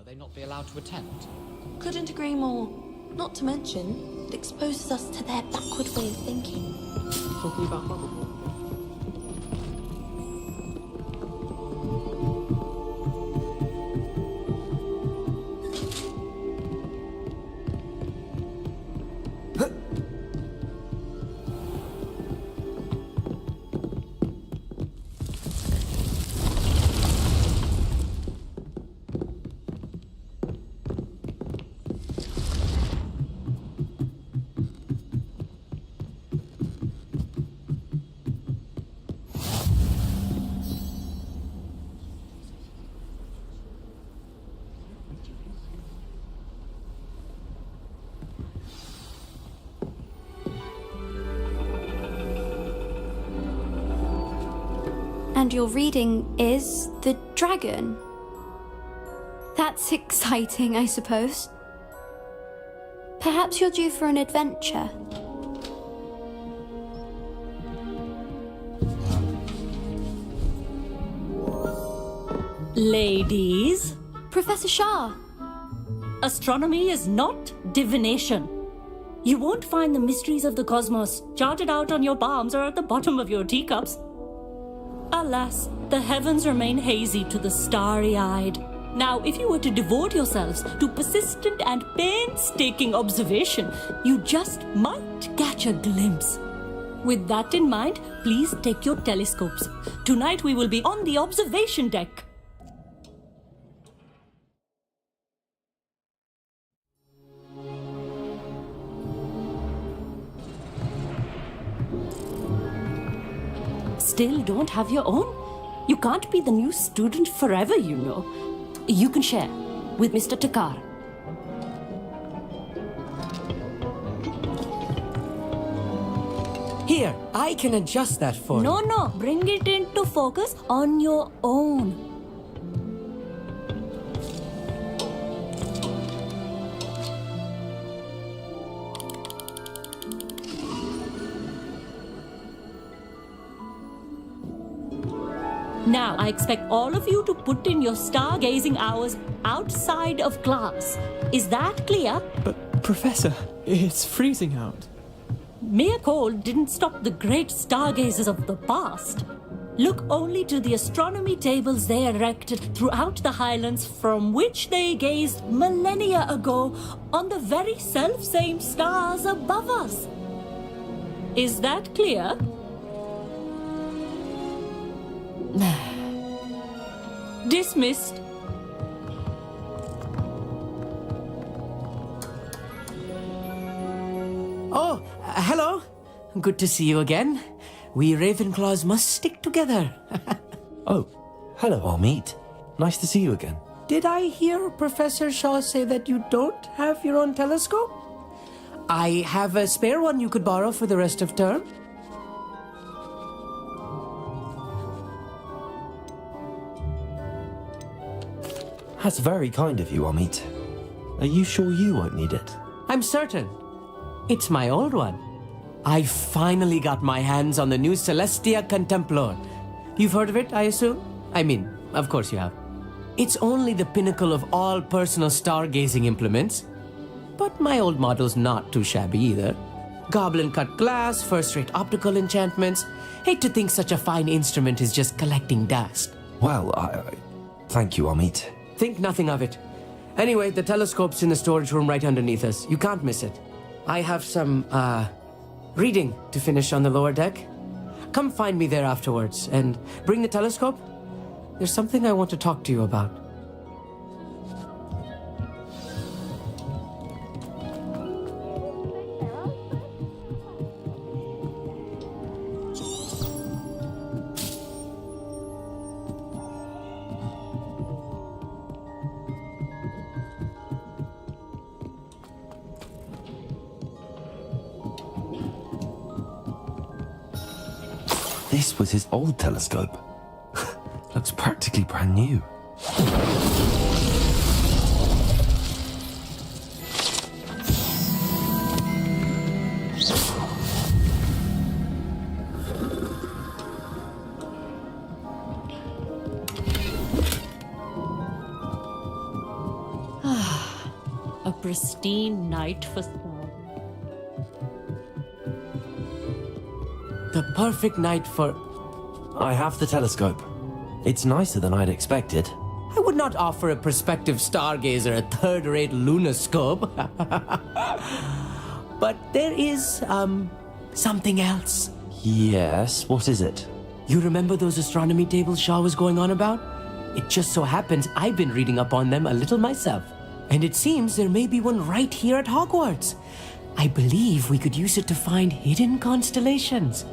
They not be allowed to attend? Couldn't agree more. Not to mention, it exposes us to their backward way of thinking. Talking about Muggle. And your reading is the dragon. That's exciting, I suppose. Perhaps you're due for an adventure. Ladies, Professor Shah. astronomy is not divination. You won't find the mysteries of the cosmos charted out on your palms or at the bottom of your teacups. Alas, the heavens remain hazy to the starry-eyed. Now, if you were to devote yourselves to persistent and painstaking observation, you just might catch a glimpse. With that in mind, please take your telescopes. Tonight we will be on the observation deck. Still don't have your own? You can't be the new student forever, you know. You can share with Mr. Takar. Here, I can adjust that for you. No, bring it into focus on your own. Now, I expect all of you to put in your stargazing hours outside of class. Is that clear? But, Professor, it's freezing out. Mere cold didn't stop the great stargazers of the past. Look only to the astronomy tables they erected throughout the Highlands from which they gazed millennia ago on the very self-same stars above us. Is that clear? Dismissed. Oh, hello. Good to see you again. We Ravenclaws must stick together. Oh, hello, Amit. Nice to see you again. Did I hear Professor Shaw say that you don't have your own telescope? I have a spare one you could borrow for the rest of term. That's very kind of you, Amit. Are you sure you won't need it? I'm certain. It's my old one. I finally got my hands on the new Celestia Contemplor. You've heard of it, I assume? I mean, of course you have. It's only the pinnacle of all personal stargazing implements. But my old model's not too shabby either. Goblin-cut glass, first-rate optical enchantments. Hate to think such a fine instrument is just collecting dust. Well, thank you, Amit. Think nothing of it. Anyway, the telescope's in the storage room right underneath us. You can't miss it. I have some, reading to finish on the lower deck. Come find me there afterwards, and bring the telescope. There's something I want to talk to you about. This was his old telescope. Looks practically brand new. A pristine night for stars. The perfect night for... I have the telescope. It's nicer than I'd expected. I would not offer a prospective stargazer a third-rate lunoscope. But there is, something else. Yes, what is it? You remember those astronomy tables Shaw was going on about? It just so happens I've been reading up on them a little myself. And it seems there may be one right here at Hogwarts. I believe we could use it to find hidden constellations.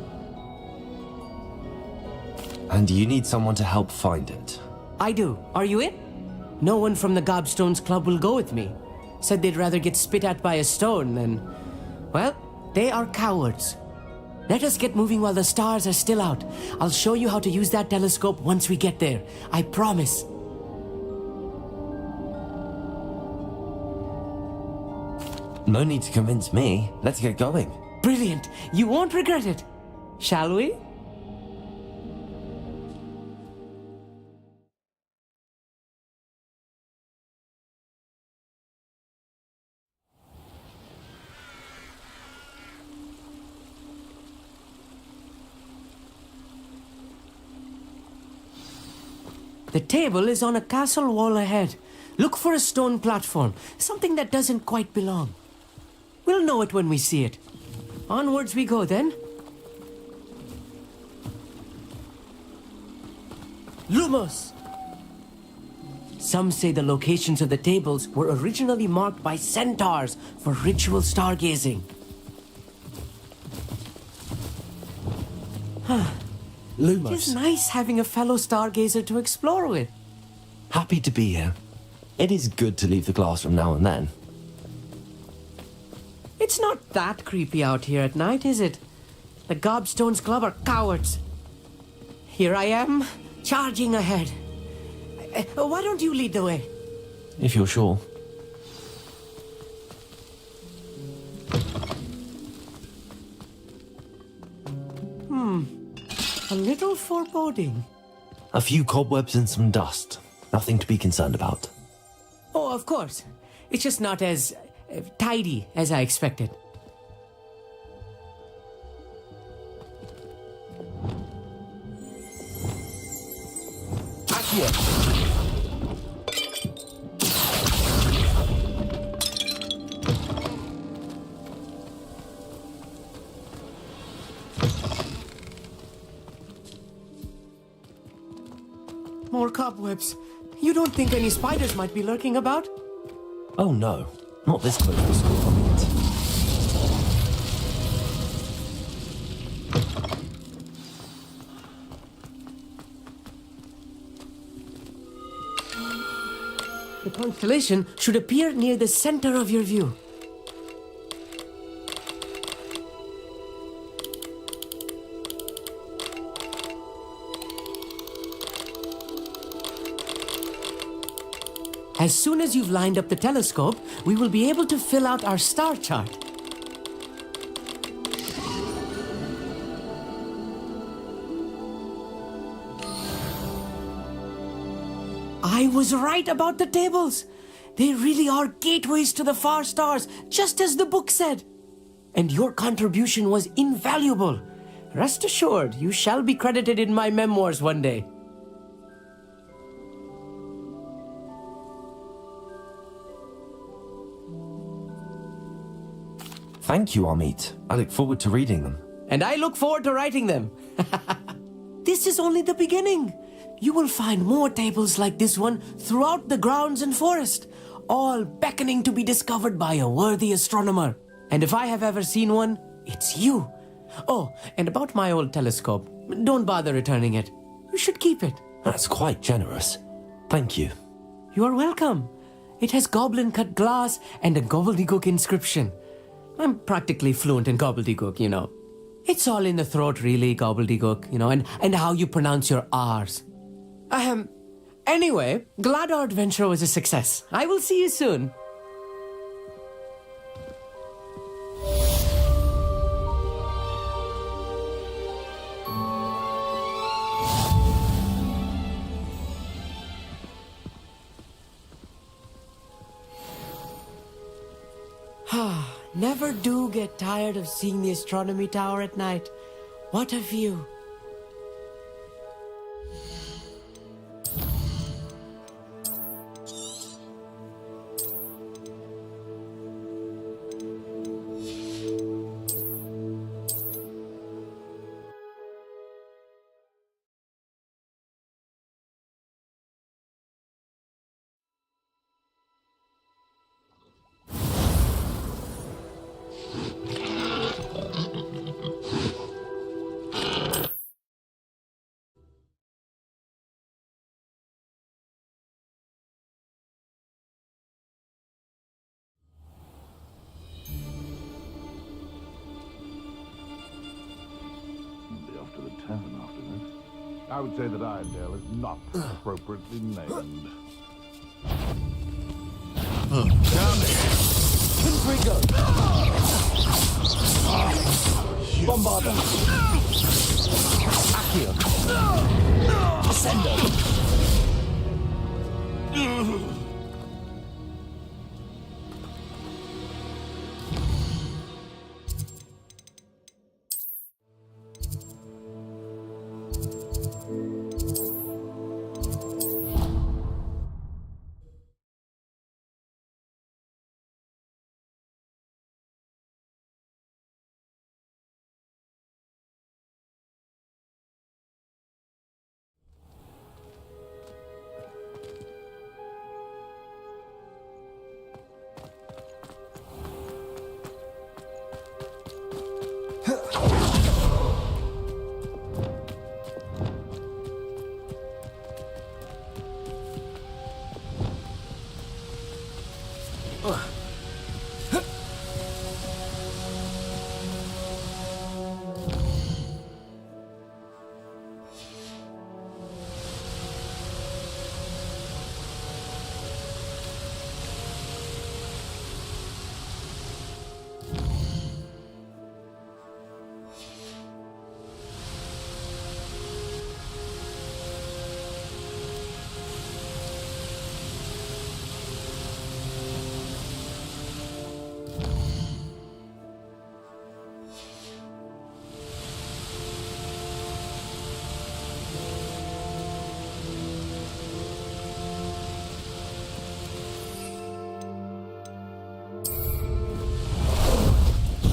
And you need someone to help find it. I do. Are you in? No one from the Gobstones Club will go with me. Said they'd rather get spit at by a stone than... Well, they are cowards. Let us get moving while the stars are still out. I'll show you how to use that telescope once we get there. I promise. No need to convince me. Let's get going. Brilliant. You won't regret it. Shall we? The table is on a castle wall ahead. Look for a stone platform, something that doesn't quite belong. We'll know it when we see it. Onwards we go then. Lumos! Some say the locations of the tables were originally marked by centaurs for ritual stargazing. Lumos. It is nice having a fellow stargazer to explore with. Happy to be here. It is good to leave the classroom now and then. It's not that creepy out here at night, is it? The Gobstones Club are cowards. Here I am, charging ahead. Why don't you lead the way? If you're sure. A little foreboding. A few cobwebs and some dust. Nothing to be concerned about. Oh, of course. It's just not as tidy as I expected. More cobwebs. You don't think any spiders might be lurking about? Oh no, not this close to school, I mean. The constellation should appear near the center of your view. As soon as you've lined up the telescope, we will be able to fill out our star chart. I was right about the tables. They really are gateways to the far stars, just as the book said. And your contribution was invaluable. Rest assured, you shall be credited in my memoirs one day. Thank you, Amit. I look forward to reading them. And I look forward to writing them. This is only the beginning. You will find more tables like this one throughout the grounds and forest, all beckoning to be discovered by a worthy astronomer. And if I have ever seen one, it's you. Oh, and about my old telescope, don't bother returning it. You should keep it. That's quite generous. Thank you. You are welcome. It has goblin-cut glass and a gobbledygook inscription. I'm practically fluent in gobbledygook, you know. It's all in the throat, really, gobbledygook, you know, and how you pronounce your R's. Anyway, glad our adventure was a success. I will see you soon. Never do get tired of seeing the astronomy tower at night. What a view. I would say that Iredale is not appropriately named. Confringo! Bombarda! Accio! Ascendo!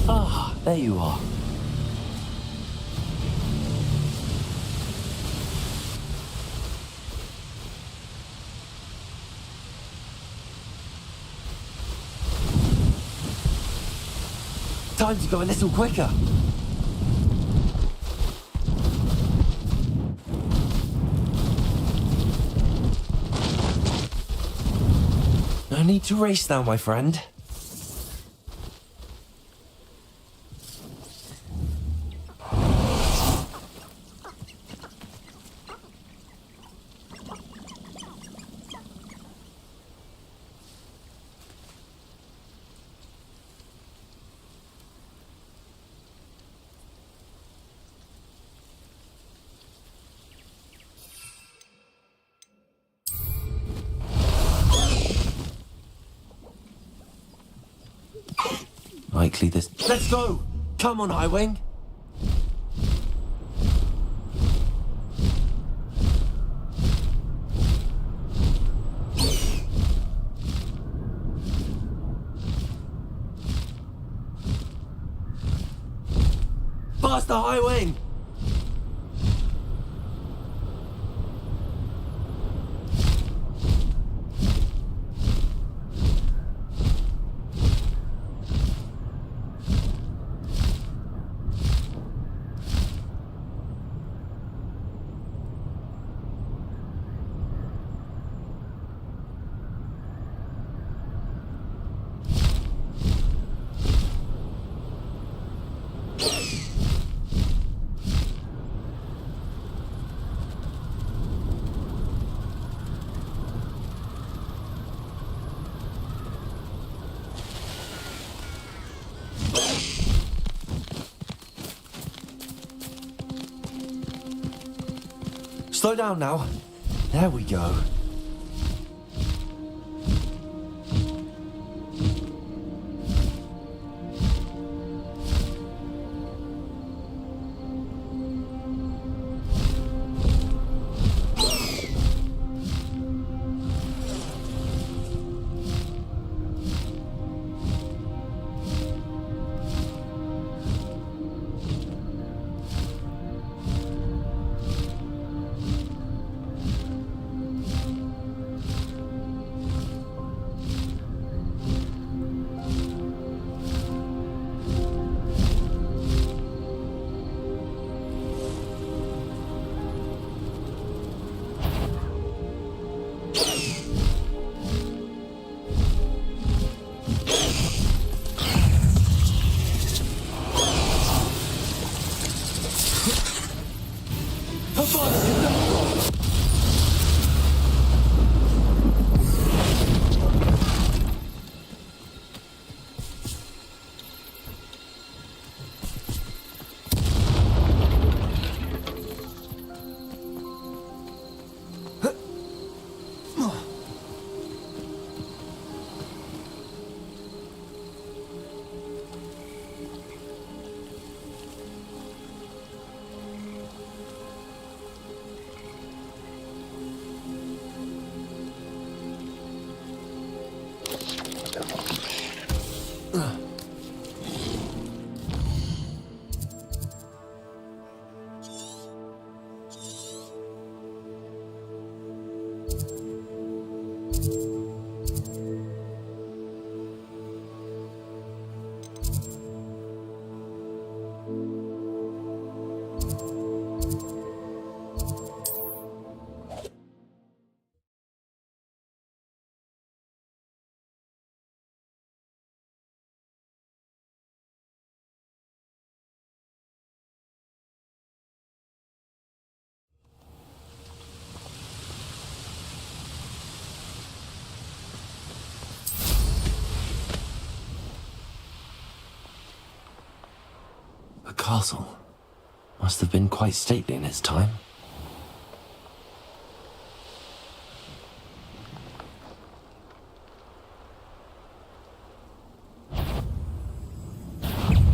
Ah, there you are. Time to go a little quicker. No need to race now, my friend. Likely this. Let's go! Come on, Highwing! Faster, Highwing! Slow down now. There we go. Hogwarts! The castle must have been quite stately in its time.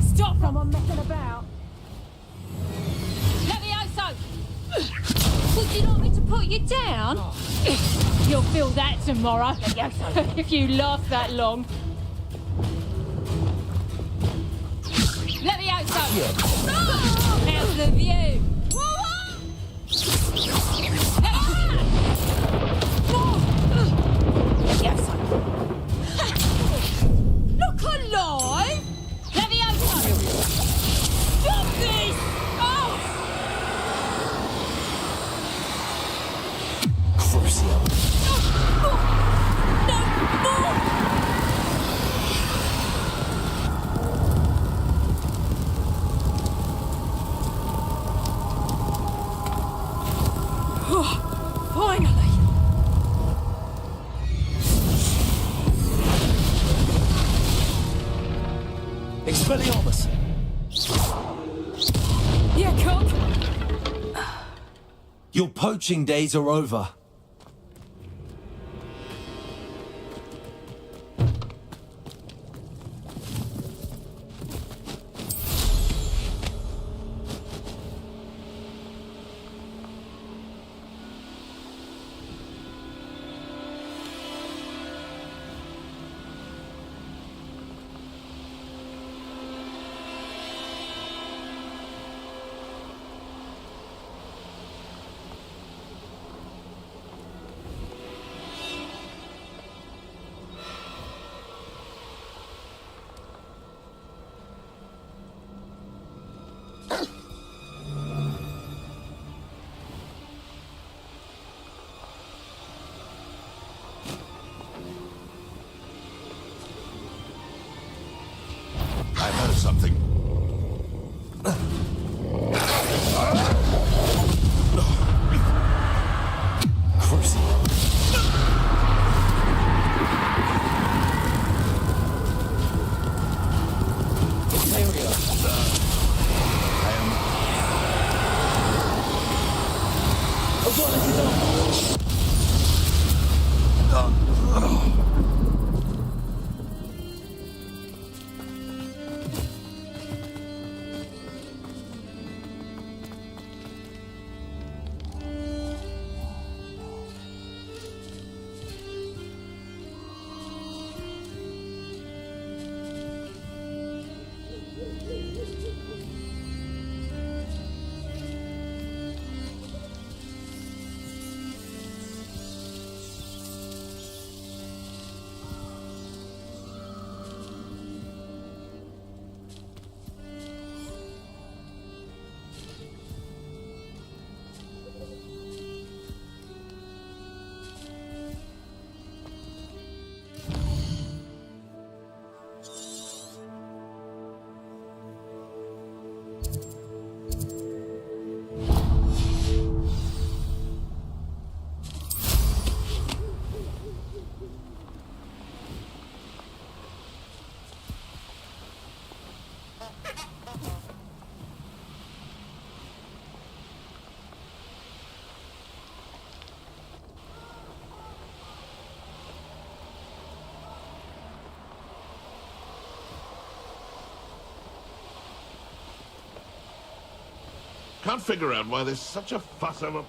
Stop someone messing about! Let me out, so! Would you like me to put you down? You'll feel that tomorrow, if you last that long. Let me out, so! How's the view? Yes, look alive! Let me out, so! Stop this! Oh! Crucio. Finally! Expelliarmus! Yeah, Cop! Your poaching days are over. I heard something. Can't figure out why there's such a fuss over